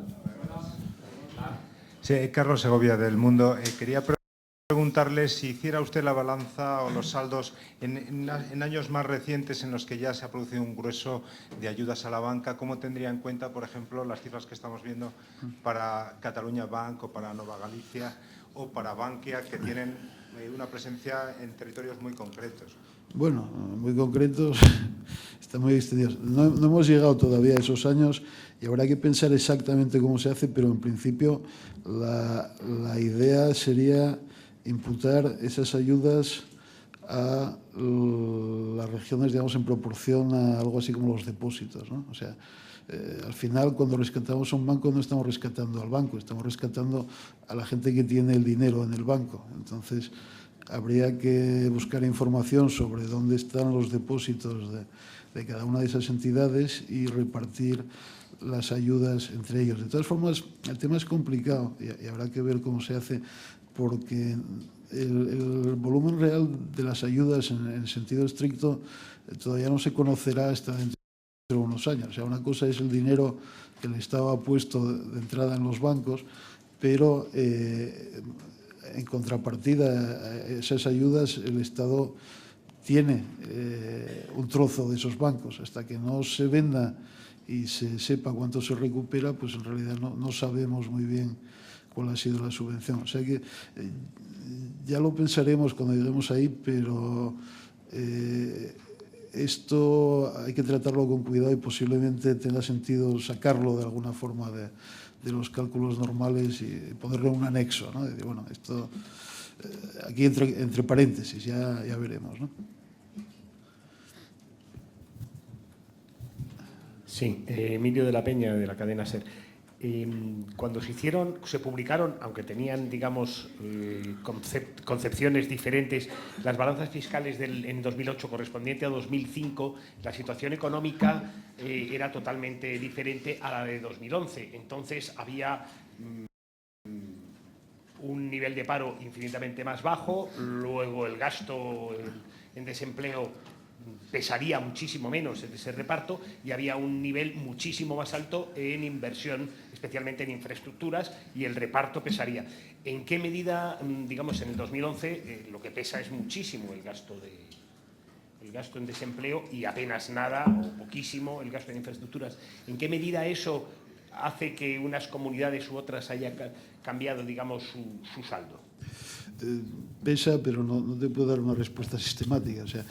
Sí, Carlos Segovia, del Mundo. Quería preguntarle si hiciera usted la balanza o los saldos en años más recientes en los que ya se ha producido un grueso de ayudas a la banca, ¿cómo tendría en cuenta, por ejemplo, las cifras que estamos viendo para Cataluña Bank o para Nova Galicia o para Bankia, que tienen una presencia en territorios muy concretos? Bueno, muy concretos, están muy extendidos. No hemos llegado todavía a esos años y habrá que pensar exactamente cómo se hace, pero en principio la idea sería imputar esas ayudas a las regiones, digamos, en proporción a algo así como los depósitos, ¿no? O sea, al final, cuando rescatamos a un banco, no estamos rescatando al banco, estamos rescatando a la gente que tiene el dinero en el banco. Entonces, habría que buscar información sobre dónde están los depósitos de cada una de esas entidades y repartir las ayudas entre ellos. De todas formas, el tema es complicado y habrá que ver cómo se hace, porque el volumen real de las ayudas en sentido estricto todavía no se conocerá hasta dentro de unos años. O sea, una cosa es el dinero que el Estado ha puesto de entrada en los bancos, pero en contrapartida a esas ayudas el Estado tiene un trozo de esos bancos. Hasta que no se venda y se sepa cuánto se recupera, pues en realidad no sabemos muy bien cuál ha sido la subvención. O sea que ya lo pensaremos cuando lleguemos ahí, pero esto hay que tratarlo con cuidado y posiblemente tenga sentido sacarlo de alguna forma de los cálculos normales y ponerle un anexo, ¿no? Decir, bueno, esto aquí entre paréntesis, ya veremos, ¿no? Sí, Emilio de la Peña, de la cadena SER. Cuando se publicaron, aunque tenían, digamos, concepciones diferentes, las balanzas fiscales en 2008 correspondiente a 2005, la situación económica era totalmente diferente a la de 2011. Entonces había un nivel de paro infinitamente más bajo, luego el gasto en desempleo pesaría muchísimo menos en ese reparto y había un nivel muchísimo más alto en inversión, especialmente en infraestructuras, y el reparto pesaría. ¿En qué medida, digamos, en el 2011 lo que pesa es muchísimo el gasto en desempleo y apenas nada o poquísimo el gasto en infraestructuras? ¿En qué medida eso hace que unas comunidades u otras haya cambiado, digamos, su saldo? pesa, pero no te puedo dar una respuesta sistemática. O sea,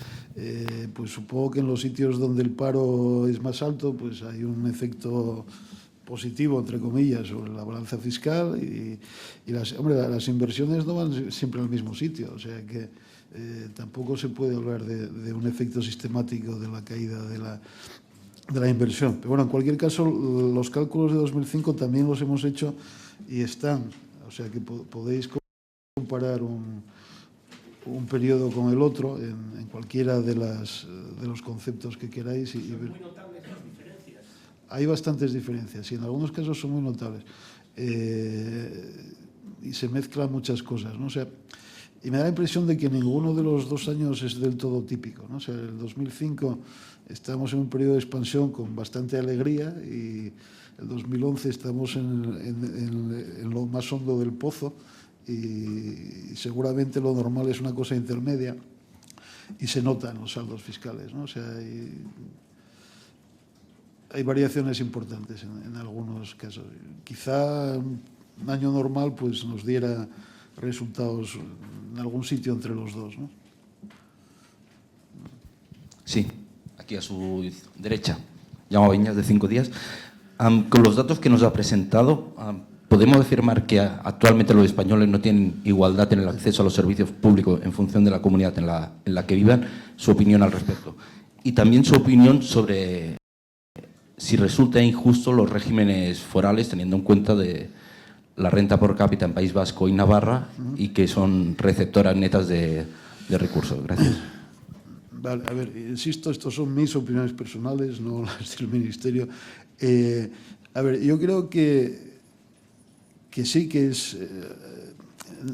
pues supongo que en los sitios donde el paro es más alto, pues hay un efecto positivo, entre comillas, sobre la balanza fiscal y las inversiones no van siempre al mismo sitio. O sea que tampoco se puede hablar de un efecto sistemático de la caída de la inversión. Pero bueno, en cualquier caso, los cálculos de 2005 también los hemos hecho y están. O sea que podéis comparar un periodo con el otro en cualquiera de los conceptos que queráis. ¿Son muy notables las diferencias? Hay bastantes diferencias y en algunos casos son muy notables. Y se mezclan muchas cosas, ¿no? O sea, y me da la impresión de que ninguno de los 2 años es del todo típico, ¿no? O sea, el 2005 estamos en un periodo de expansión con bastante alegría y el 2011 estamos en lo más hondo del pozo y seguramente lo normal es una cosa intermedia y se nota en los saldos fiscales, ¿no? O sea, hay variaciones importantes en algunos casos. Quizá un año normal pues nos diera resultados en algún sitio entre los dos, ¿no? Sí, aquí a su derecha. Llamo Viñas, de 5 días. Con los datos que nos ha presentado, ¿podemos afirmar que actualmente los españoles no tienen igualdad en el acceso a los servicios públicos en función de la comunidad en la que vivan? Su opinión al respecto. Y también su opinión sobre si resulta injusto los regímenes forales, teniendo en cuenta de la renta por cápita en País Vasco y Navarra, y que son receptoras netas de recursos. Gracias. Vale, a ver, insisto, estos son mis opiniones personales, no las del Ministerio. A ver, yo creo que sí que es...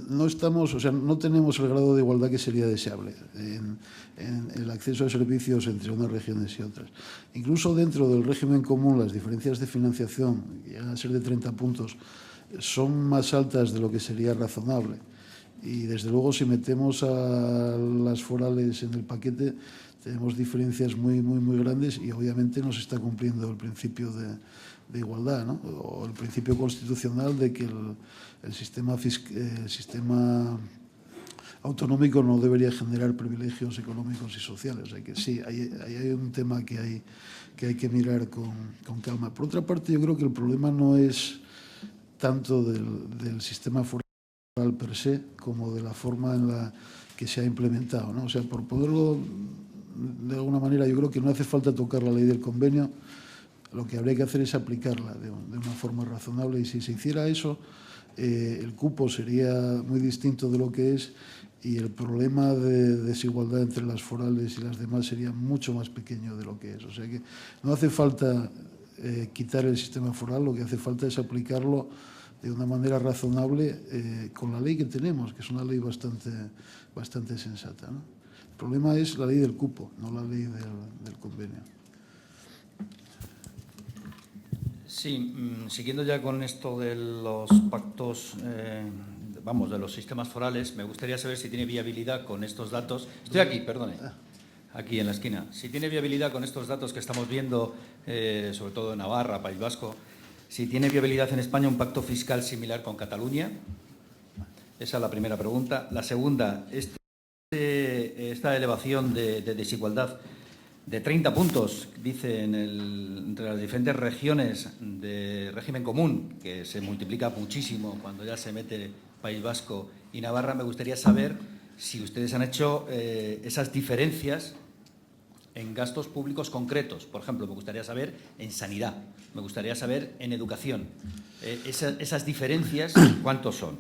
no estamos, o sea, no tenemos el grado de igualdad que sería deseable en el acceso a servicios entre unas regiones y otras. Incluso dentro del régimen común, las diferencias de financiación, que llegan a ser de 30 puntos, son más altas de lo que sería razonable. Y desde luego, si metemos a las forales en el paquete, tenemos diferencias muy grandes y obviamente no se está cumpliendo el principio de igualdad, ¿no? O el principio constitucional de que el sistema autonómico no debería generar privilegios económicos y sociales. O sea que sí, hay un tema que hay que mirar con calma. Por otra parte, yo creo que el problema no es tanto del sistema foral per se como de la forma en la que se ha implementado, ¿no? O sea, por ponerlo de alguna manera, yo creo que no hace falta tocar la ley del convenio, lo que habría que hacer es aplicarla de una forma razonable y si se hiciera eso, el cupo sería muy distinto de lo que es y el problema de desigualdad entre las forales y las demás sería mucho más pequeño de lo que es. O sea que no hace falta quitar el sistema foral, lo que hace falta es aplicarlo de una manera razonable con la ley que tenemos, que es una ley bastante sensata, ¿no? El problema es la ley del cupo, no la ley del convenio. Sí, siguiendo ya con esto de los pactos, de los sistemas forales, me gustaría saber si tiene viabilidad con estos datos. Estoy aquí, perdone, aquí en la esquina. Si tiene viabilidad con estos datos que estamos viendo, sobre todo en Navarra, País Vasco, si tiene viabilidad en España un pacto fiscal similar con Cataluña. Esa es la primera pregunta. La segunda, esta elevación de desigualdad de 30 puntos, dice, entre las diferentes regiones de régimen común, que se multiplica muchísimo cuando ya se mete País Vasco y Navarra. Me gustaría saber si ustedes han hecho esas diferencias en gastos públicos concretos. Por ejemplo, me gustaría saber en sanidad, me gustaría saber en educación. Esas diferencias, ¿cuántos son?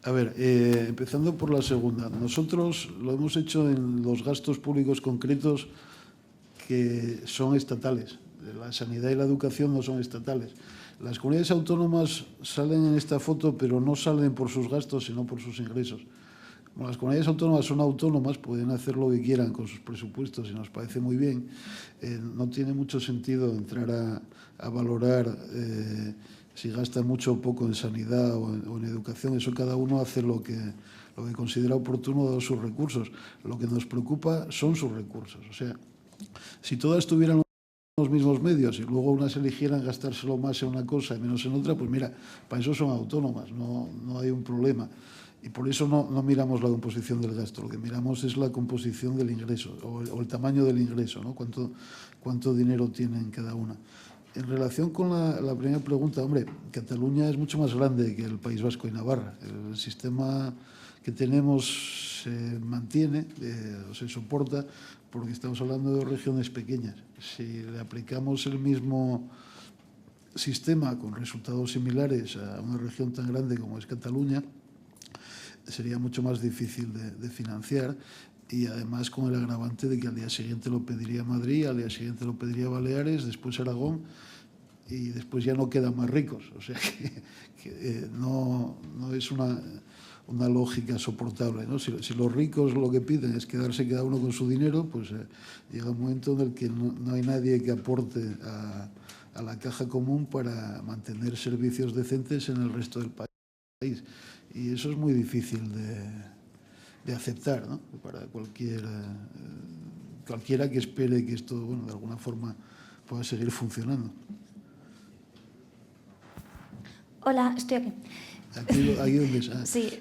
A ver, empezando por la segunda. Nosotros lo hemos hecho en los gastos públicos concretos que son estatales. La sanidad y la educación no son estatales. Las comunidades autónomas salen en esta foto, pero no salen por sus gastos, sino por sus ingresos. Como las comunidades autónomas son autónomas, pueden hacer lo que quieran con sus presupuestos y nos parece muy bien. No tiene mucho sentido entrar a valorar si gastan mucho o poco en sanidad o en educación. Eso cada uno hace lo que considera oportuno de sus recursos. Lo que nos preocupa son sus recursos. O sea, si todas tuvieran los mismos medios y luego unas eligieran gastárselo más en una cosa y menos en otra, pues mira, para eso son autónomas, no hay un problema. Y por eso no miramos la composición del gasto, lo que miramos es la composición del ingreso o el tamaño del ingreso, ¿no? Cuánto dinero tienen cada una. En relación con la primera pregunta, hombre, Cataluña es mucho más grande que el País Vasco y Navarra. El sistema que tenemos se mantiene o se soporta porque estamos hablando de regiones pequeñas. Si le aplicamos el mismo sistema con resultados similares a una región tan grande como es Cataluña, sería mucho más difícil de financiar, y además con el agravante de que al día siguiente lo pediría Madrid, al día siguiente lo pediría Baleares, después Aragón, y después ya no quedan más ricos. O sea que no es una lógica soportable, ¿no? Si los ricos lo que piden es quedarse cada uno con su dinero, pues llega un momento en el que no hay nadie que aporte a la caja común para mantener servicios decentes en el resto del país. Y eso es muy difícil de aceptar, ¿no? Para cualquiera que espere que esto, bueno, de alguna forma pueda seguir funcionando. Hola, estoy aquí. Aquí donde está. Sí,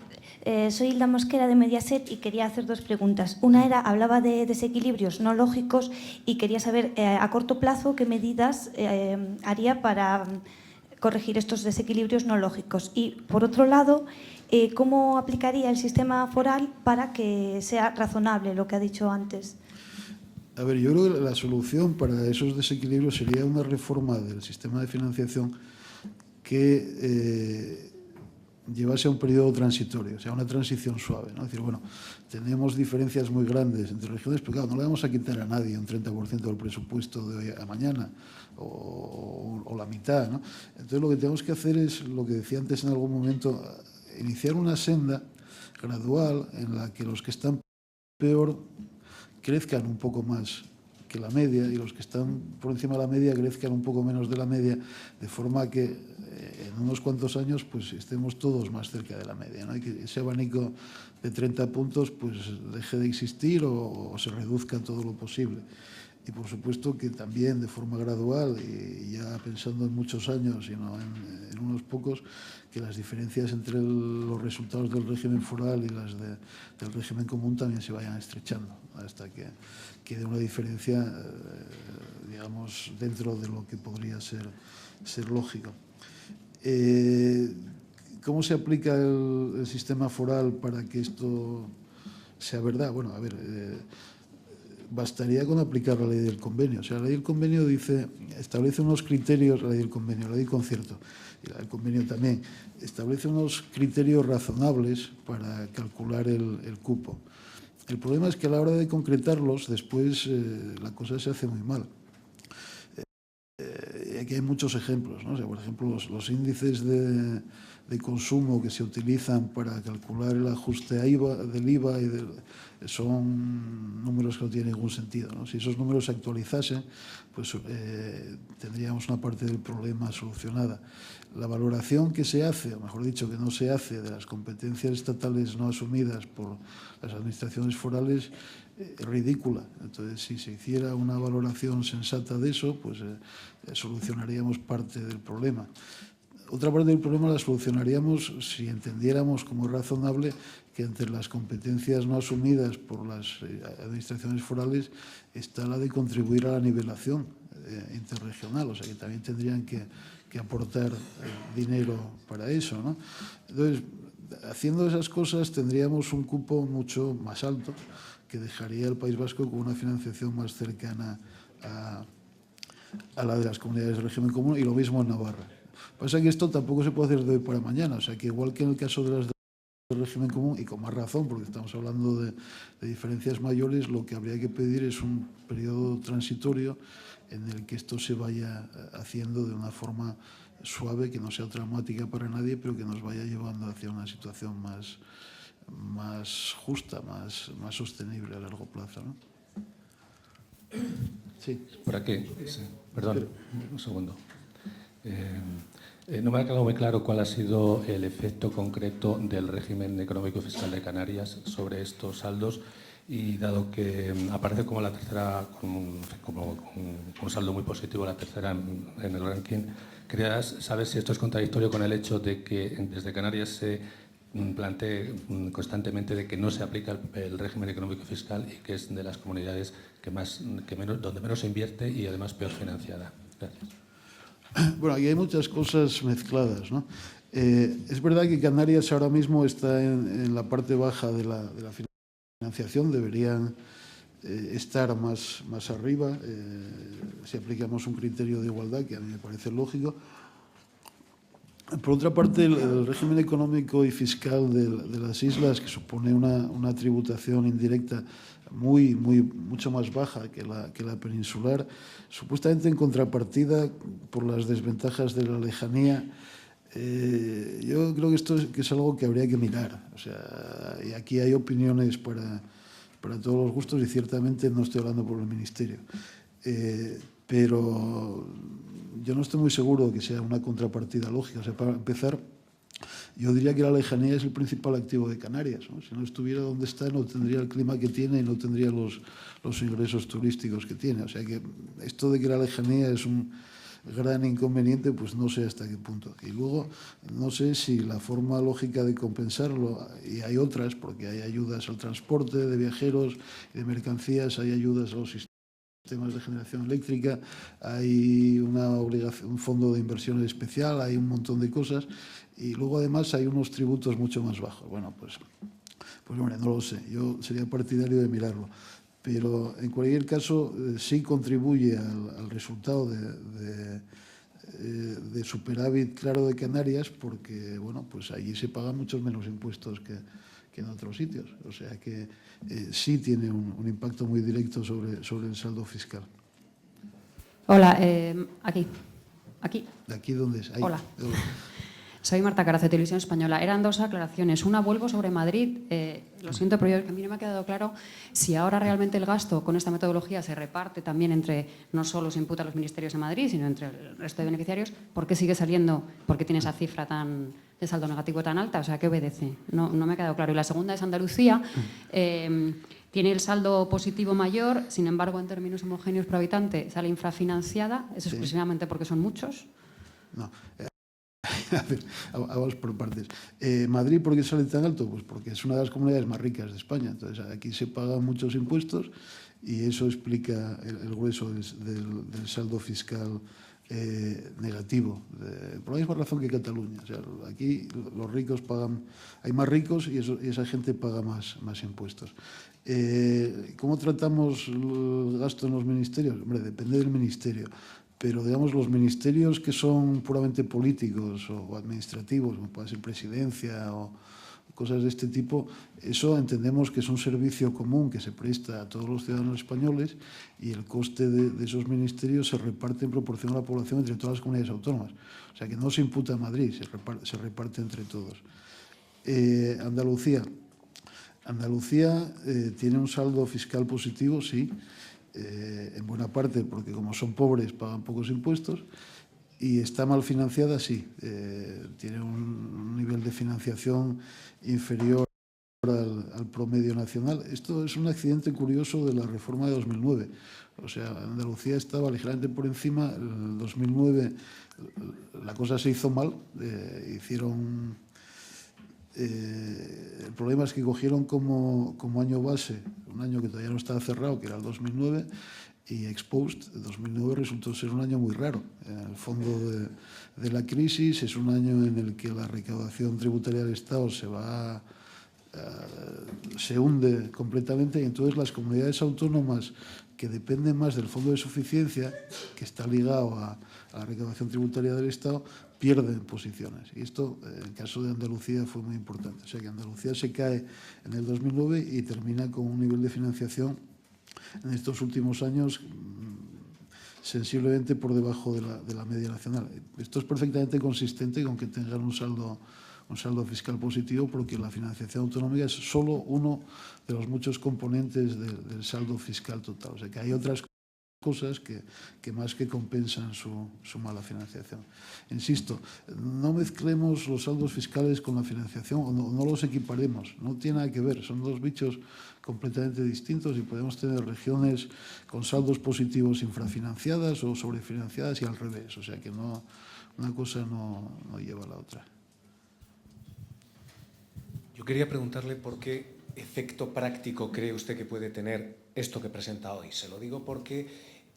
soy Hilda Mosquera de Mediaset y quería hacer dos preguntas. Una era, hablaba de desequilibrios no lógicos y quería saber a corto plazo qué medidas haría para corregir estos desequilibrios no lógicos. Y por otro lado, ¿cómo aplicaría el sistema foral para que sea razonable lo que ha dicho antes? A ver, yo creo que la solución para esos desequilibrios sería una reforma del sistema de financiación que llevase a un periodo transitorio, o sea, una transición suave, ¿no? Es decir, bueno, tenemos diferencias muy grandes entre regiones, pero claro, no le vamos a quitar a nadie un 30% del presupuesto de hoy a mañana o la mitad, ¿no? Entonces, lo que tenemos que hacer es, lo que decía antes en algún momento, iniciar una senda gradual en la que los que están peor crezcan un poco más que la media y los que están por encima de la media crezcan un poco menos de la media, de forma que en unos cuantos años pues estemos todos más cerca de la media, ¿no? Y que ese abanico de 30 puntos pues deje de existir o se reduzca todo lo posible. Y por supuesto que también de forma gradual y ya pensando en muchos años y no en unos pocos, que las diferencias entre los resultados del régimen foral y las del régimen común también se vayan estrechando hasta que quede una diferencia, digamos, dentro de lo que podría ser lógico. ¿Cómo se aplica el sistema foral para que esto sea verdad? Bueno, a ver, bastaría con aplicar la ley del convenio. O sea, la ley del convenio establece unos criterios, la ley del convenio, la ley del concierto, y la del convenio también, establece unos criterios razonables para calcular el cupo. El problema es que a la hora de concretarlos, después la cosa se hace muy mal. Aquí hay muchos ejemplos, ¿no? O sea, por ejemplo, los índices de consumo que se utilizan para calcular el ajuste del IVA son números que no tienen ningún sentido, ¿no? Si esos números se actualizasen, pues tendríamos una parte del problema solucionada. La valoración que se hace, o mejor dicho, que no se hace, de las competencias estatales no asumidas por las administraciones forales es ridícula. Entonces, si se hiciera una valoración sensata de eso, pues solucionaríamos parte del problema. Otra parte del problema la solucionaríamos si entendiéramos como razonable que entre las competencias no asumidas por las administraciones forales está la de contribuir a la nivelación interregional, o sea que también tendrían que aportar dinero para eso, ¿no? Entonces, haciendo esas cosas tendríamos un cupo mucho más alto que dejaría al País Vasco con una financiación más cercana a la de las comunidades del régimen común, y lo mismo en Navarra. Pasa que esto tampoco se puede hacer de hoy para mañana, o sea que igual que en el caso de las del régimen común, y con más razón porque estamos hablando de diferencias mayores, lo que habría que pedir es un periodo transitorio en el que esto se vaya haciendo de una forma suave, que no sea traumática para nadie, pero que nos vaya llevando hacia una situación más justa, más sostenible a largo plazo, ¿no? Sí. Por aquí. Sí. Perdón, un segundo. No me ha quedado muy claro cuál ha sido el efecto concreto del régimen económico y fiscal de Canarias sobre estos saldos, y dado que aparece como la tercera, como un saldo muy positivo, la tercera en el ranking, quería saber si esto es contradictorio con el hecho de que desde Canarias se plantee constantemente de que no se aplica el régimen económico y fiscal y que es de las comunidades donde menos se invierte y además peor financiada. Gracias. Bueno, aquí hay muchas cosas mezcladas, ¿no? Es verdad que Canarias ahora mismo está en la parte baja de la financiación, deberían estar más arriba si aplicamos un criterio de igualdad, que a mí me parece lógico. Por otra parte, el régimen económico y fiscal de las islas, que supone una tributación indirecta mucho más baja que la peninsular, supuestamente en contrapartida por las desventajas de la lejanía. Yo creo que esto es algo que habría que mirar. O sea, y aquí hay opiniones para todos los gustos y ciertamente no estoy hablando por el Ministerio. Pero yo no estoy muy seguro de que sea una contrapartida lógica. O sea, para empezar, yo diría que la lejanía es el principal activo de Canarias, ¿no? Si no estuviera donde está, no tendría el clima que tiene y no tendría los ingresos turísticos que tiene. O sea que esto de que la lejanía es un gran inconveniente, pues no sé hasta qué punto. Y luego, no sé si la forma lógica de compensarlo, y hay otras, porque hay ayudas al transporte de viajeros y de mercancías, hay ayudas a los sistemas de generación eléctrica, hay un fondo de inversión especial, hay un montón de cosas, y luego además hay unos tributos mucho más bajos. Bueno, pues hombre, no lo sé, yo sería partidario de mirarlo. Pero en cualquier caso sí contribuye al resultado de superávit claro de Canarias, porque bueno, pues allí se pagan muchos menos impuestos que en otros sitios. O sea que sí tiene un impacto muy directo sobre el saldo fiscal. Hola, aquí. ¿De aquí dónde es? Ahí. Hola. Soy Marta Carazo, de Televisión Española. Eran dos aclaraciones. Una, vuelvo sobre Madrid. Lo siento, pero a mí no me ha quedado claro si ahora realmente el gasto con esta metodología se reparte también entre, no solo se imputa a los ministerios de Madrid, sino entre el resto de beneficiarios. ¿Por qué sigue saliendo? ¿Por qué tiene esa cifra de saldo negativo tan alta? O sea, ¿qué obedece? No me ha quedado claro. Y la segunda es Andalucía. Tiene el saldo positivo mayor, sin embargo, en términos homogéneos por habitante, sale infrafinanciada. ¿Es exclusivamente porque son muchos? No. A ver, vamos por partes. ¿Madrid por qué sale tan alto? Pues porque es una de las comunidades más ricas de España. Entonces, aquí se pagan muchos impuestos y eso explica el grueso del saldo fiscal negativo. Por la misma razón que Cataluña. O sea, aquí los ricos pagan, hay más ricos y esa gente paga más impuestos. ¿Cómo tratamos el gasto en los ministerios? Hombre, depende del ministerio. Pero, digamos, los ministerios que son puramente políticos o administrativos, como puede ser presidencia o cosas de este tipo, eso entendemos que es un servicio común que se presta a todos los ciudadanos españoles y el coste de esos ministerios se reparte en proporción a la población entre todas las comunidades autónomas. O sea, que no se imputa a Madrid, se reparte entre todos. Andalucía tiene un saldo fiscal positivo, sí, en buena parte porque como son pobres pagan pocos impuestos, y está mal financiada, sí, tiene un nivel de financiación inferior al promedio nacional. Esto es un accidente curioso de la reforma de 2009. O sea, Andalucía estaba ligeramente por encima. En 2009 la cosa se hizo mal, el problema es que cogieron como año base un año que todavía no estaba cerrado, que era el 2009, y Exposed, 2009 resultó ser un año muy raro. En el fondo de la crisis es un año en el que la recaudación tributaria del Estado se hunde completamente, y entonces las comunidades autónomas que dependen más del fondo de suficiencia, que está ligado a la recaudación tributaria del Estado, pierden posiciones. Y esto, en el caso de Andalucía, fue muy importante. O sea, que Andalucía se cae en el 2009 y termina con un nivel de financiación en estos últimos años sensiblemente por debajo de la media nacional. Esto es perfectamente consistente con que tengan un saldo fiscal positivo, porque la financiación autonómica es solo uno de los muchos componentes del saldo fiscal total. O sea, que hay otras cosas que más que compensan su mala financiación. Insisto, no mezclemos los saldos fiscales con la financiación, o no los equiparemos, no tiene nada que ver, son dos bichos completamente distintos, y podemos tener regiones con saldos positivos infrafinanciadas o sobrefinanciadas y al revés. O sea que una cosa no lleva a la otra. Yo quería preguntarle por qué efecto práctico cree usted que puede tener esto que presenta hoy. Se lo digo porque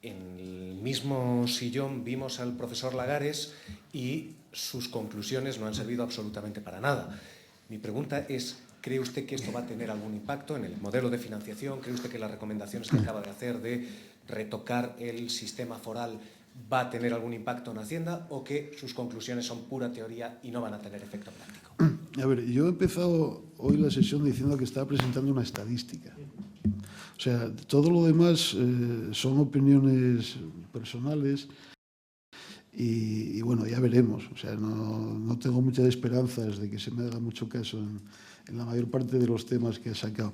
en el mismo sillón vimos al profesor Lagares y sus conclusiones no han servido absolutamente para nada. Mi pregunta es, ¿cree usted que esto va a tener algún impacto en el modelo de financiación? ¿Cree usted que las recomendaciones que acaba de hacer de retocar el sistema foral va a tener algún impacto en Hacienda o que sus conclusiones son pura teoría y no van a tener efecto práctico? A ver, yo he empezado hoy la sesión diciendo que estaba presentando una estadística. O sea, todo lo demás son opiniones personales y bueno, ya veremos. O sea, no tengo muchas esperanzas de que se me haga mucho caso en la mayor parte de los temas que ha sacado.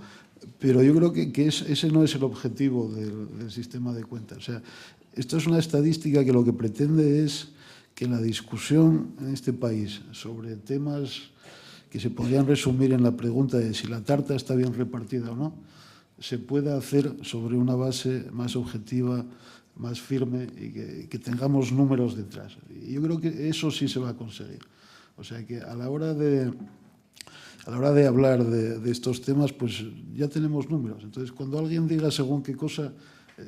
Pero yo creo que ese no es el objetivo del sistema de cuentas. O sea, esto es una estadística que lo que pretende es que la discusión en este país sobre temas que se podrían resumir en la pregunta de si la tarta está bien repartida o no, se pueda hacer sobre una base más objetiva, más firme y que tengamos números detrás. Y yo creo que eso sí se va a conseguir. O sea que a la hora de hablar de estos temas, pues ya tenemos números. Entonces, cuando alguien diga según qué cosa,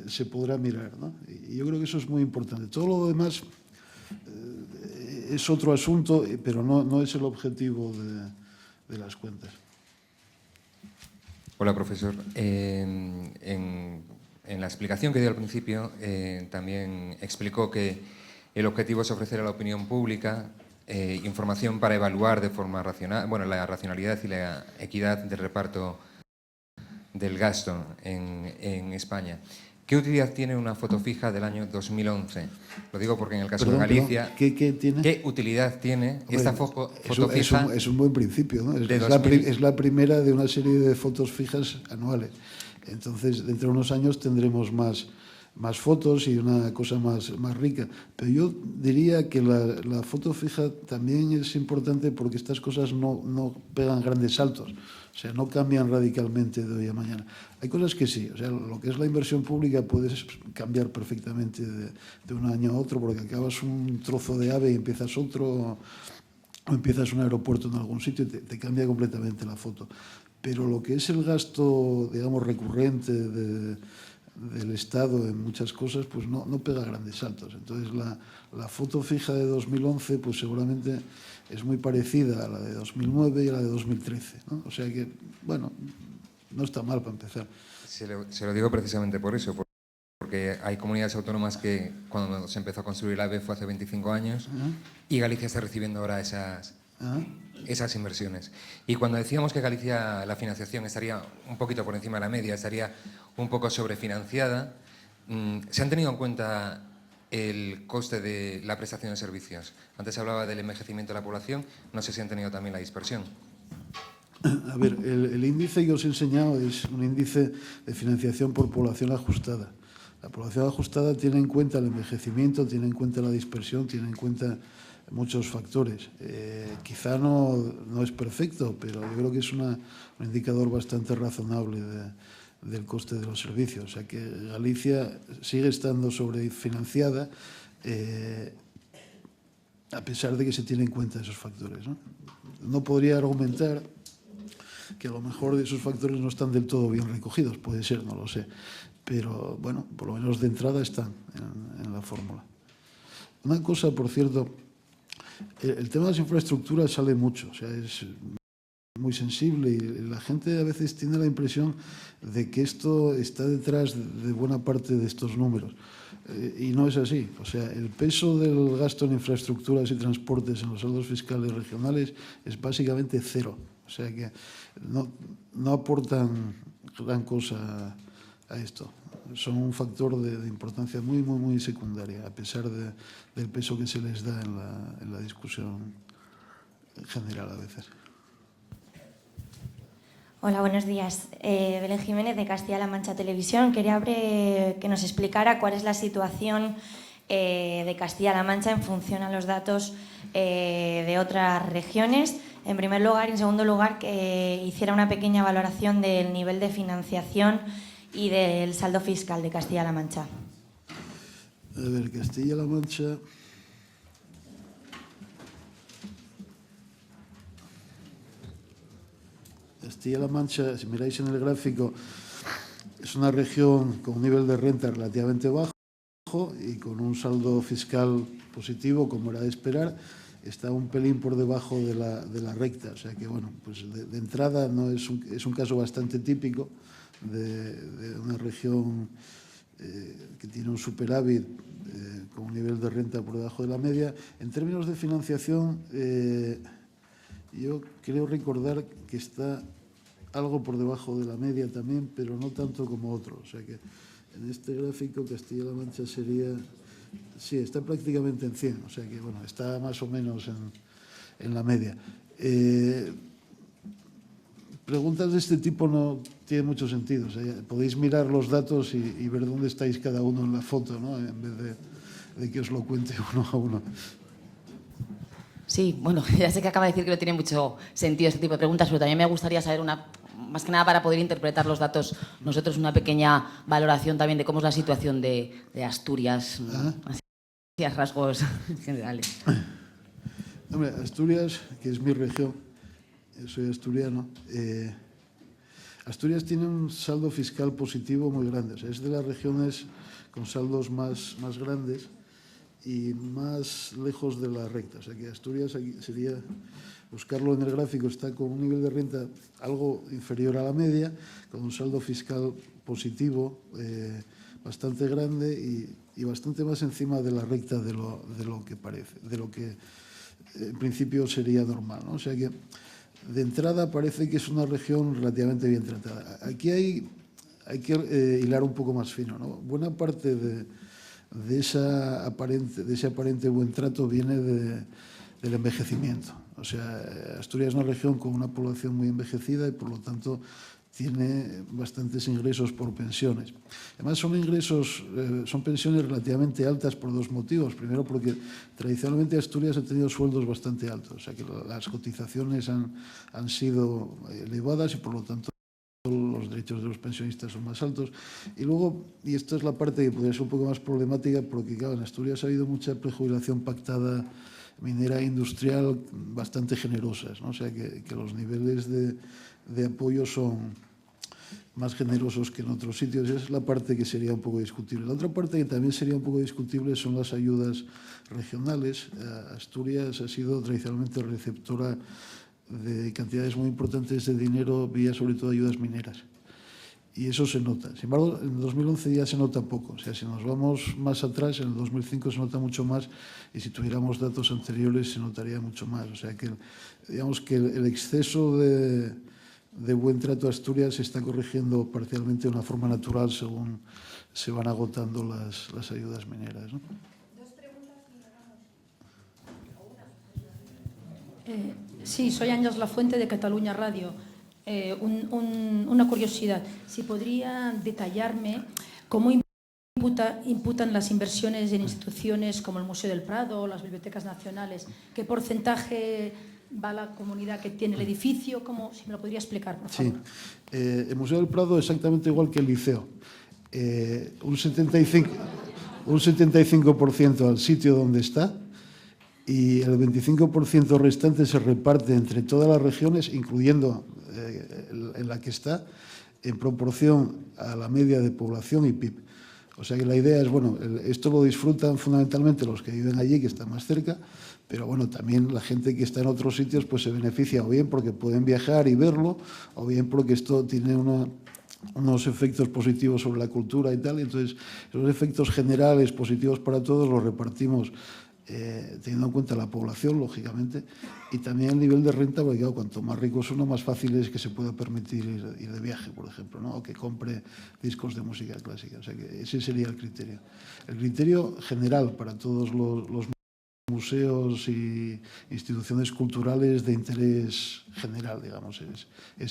se podrá mirar, ¿no? Y yo creo que eso es muy importante. Todo lo demás es otro asunto, pero no es el objetivo de las cuentas. Hola, profesor. En la explicación que dio al principio, también explicó que el objetivo es ofrecer a la opinión pública información para evaluar de forma racional, bueno, la racionalidad y la equidad del reparto del gasto en España. ¿Qué utilidad tiene una foto fija del año 2011? Lo digo porque en el caso de Galicia... ¿Qué tiene? ¿Qué utilidad tiene esta foto fija? Es un buen principio, ¿no? Es la primera de una serie de fotos fijas anuales. Entonces, dentro de unos años tendremos más fotos y una cosa más rica. Pero yo diría que la foto fija también es importante porque estas cosas no pegan grandes saltos. O sea, no cambian radicalmente de hoy a mañana. Hay cosas que sí. O sea, lo que es la inversión pública puedes cambiar perfectamente de un año a otro porque acabas un trozo de AVE y empiezas otro, o empiezas un aeropuerto en algún sitio y te cambia completamente la foto. Pero lo que es el gasto, digamos, recurrente del Estado en muchas cosas, pues no pega grandes saltos. Entonces, la foto fija de 2011, pues seguramente es muy parecida a la de 2009 y a la de 2013, ¿no? O sea que, bueno, no está mal para empezar. Se lo digo precisamente por eso, porque hay comunidades autónomas que cuando se empezó a construir la AVE fue hace 25 años y Galicia está recibiendo ahora esas inversiones. Y cuando decíamos que Galicia la financiación estaría un poquito por encima de la media, estaría un poco sobrefinanciada, ¿se han tenido en cuenta el coste de la prestación de servicios? Antes se hablaba del envejecimiento de la población, no sé si han tenido también la dispersión. A ver, el índice que os he enseñado es un índice de financiación por población ajustada. La población ajustada tiene en cuenta el envejecimiento, tiene en cuenta la dispersión, tiene en cuenta muchos factores. Quizá no es perfecto, pero yo creo que es un indicador bastante razonable del coste de los servicios. O sea que Galicia sigue estando sobrefinanciada a pesar de que se tienen en cuenta esos factores, ¿no? No podría argumentar que a lo mejor esos factores no están del todo bien recogidos. Puede ser, no lo sé. Pero, bueno, por lo menos de entrada están en la fórmula. Una cosa, por cierto, el tema de las infraestructuras sale mucho. O sea, es muy sensible y la gente a veces tiene la impresión de que esto está detrás de buena parte de estos números. Y no es así. O sea, el peso del gasto en infraestructuras y transportes en los saldos fiscales regionales es básicamente cero. O sea que no aportan gran cosa a esto. Son un factor de importancia muy, muy, muy secundaria, a pesar del peso que se les da en la discusión general a veces. Hola, buenos días. Belén Jiménez, de Castilla-La Mancha Televisión. Quería que nos explicara cuál es la situación de Castilla-La Mancha en función a los datos de otras regiones. En primer lugar y en segundo lugar, que hiciera una pequeña valoración del nivel de financiación y del saldo fiscal de Castilla-La Mancha. A ver, Castilla-La Mancha... Castilla-La Mancha, si miráis en el gráfico, es una región con un nivel de renta relativamente bajo y con un saldo fiscal positivo, como era de esperar. Está un pelín por debajo de la recta, o sea que, bueno, pues de entrada no es un caso bastante típico de una región que tiene un superávit con un nivel de renta por debajo de la media. En términos de financiación, yo creo recordar que está algo por debajo de la media también, pero no tanto como otros. O sea que en este gráfico Castilla-La Mancha sería... Sí, está prácticamente en 100, o sea que, bueno, está más o menos en la media. Preguntas de este tipo no tienen mucho sentido. O sea, podéis mirar los datos y ver dónde estáis cada uno en la foto, ¿no? En vez de que os lo cuente uno a uno. Sí, bueno, ya sé que acaba de decir que no tiene mucho sentido este tipo de preguntas, pero también me gustaría saber más que nada para poder interpretar los datos, nosotros una pequeña valoración también de cómo es la situación de Asturias, así a rasgos generales. Hombre, Asturias, que es mi región, soy asturiano, Asturias tiene un saldo fiscal positivo muy grande, o sea, es de las regiones con saldos más grandes y más lejos de la recta. O sea que Asturias sería, buscarlo en el gráfico, está con un nivel de renta algo inferior a la media, con un saldo fiscal positivo bastante grande y bastante más encima de la recta de lo que parece, de lo que en principio sería normal, ¿no? O sea que de entrada parece que es una región relativamente bien tratada. Aquí hay que hilar un poco más fino, ¿no? Buena parte de ese aparente buen trato viene del envejecimiento. O sea, Asturias es una región con una población muy envejecida y por lo tanto tiene bastantes ingresos por pensiones. Además son pensiones relativamente altas por dos motivos. Primero porque tradicionalmente Asturias ha tenido sueldos bastante altos, o sea que las cotizaciones han sido elevadas y por lo tanto los derechos de los pensionistas son más altos. Y luego, y esta es la parte que podría ser un poco más problemática, porque claro, en Asturias ha habido mucha prejubilación pactada minera e industrial bastante generosas, ¿no? O sea que los niveles de apoyo son más generosos que en otros sitios. Esa es la parte que sería un poco discutible. La otra parte que también sería un poco discutible son las ayudas regionales. Asturias ha sido tradicionalmente receptora de cantidades muy importantes de dinero vía sobre todo ayudas mineras. Y eso se nota. Sin embargo, en 2011 ya se nota poco. O sea, si nos vamos más atrás, en el 2005 se nota mucho más y si tuviéramos datos anteriores se notaría mucho más. O sea, que digamos que el exceso de buen trato a Asturias se está corrigiendo parcialmente de una forma natural según se van agotando las ayudas mineras, ¿no? Sí, soy Ángeles Lafuente de Cataluña Radio. Una curiosidad, si podría detallarme cómo imputan las inversiones en instituciones como el Museo del Prado o las bibliotecas nacionales, qué porcentaje va a la comunidad que tiene el edificio, si me lo podría explicar, por favor. Sí, el Museo del Prado exactamente igual que el Liceo, un 75% al sitio donde está, y el 25% restante se reparte entre todas las regiones, incluyendo en la que está, en proporción a la media de población y PIB. O sea que la idea es, bueno, esto lo disfrutan fundamentalmente los que viven allí, que están más cerca, pero bueno, también la gente que está en otros sitios pues se beneficia o bien porque pueden viajar y verlo, o bien porque esto tiene unos efectos positivos sobre la cultura y tal. Entonces, esos efectos generales positivos para todos los repartimos teniendo en cuenta la población, lógicamente, y también el nivel de renta, porque claro, cuanto más rico es uno, más fácil es que se pueda permitir ir de viaje, por ejemplo, ¿no? O que compre discos de música clásica. O sea que ese sería el criterio. El criterio general para todos los museos y instituciones culturales de interés general, digamos, es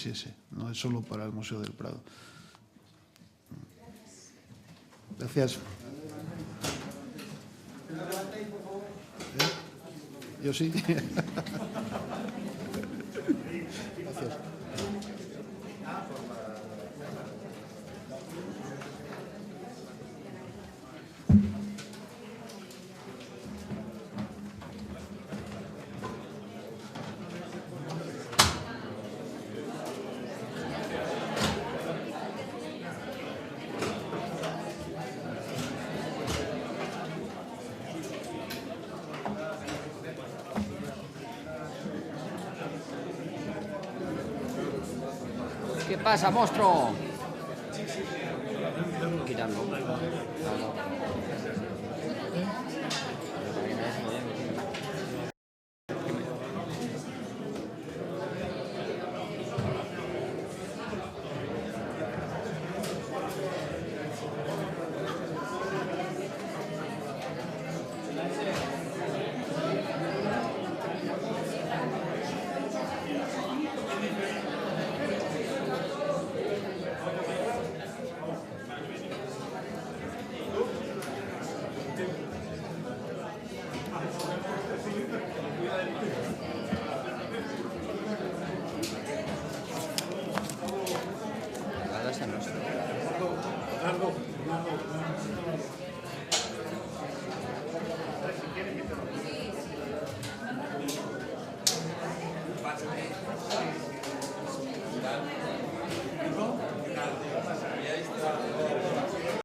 ese, no es solo para el Museo del Prado. Gracias. Yo sí. Gracias. ¿Qué pasa, monstruo? Quitarlo.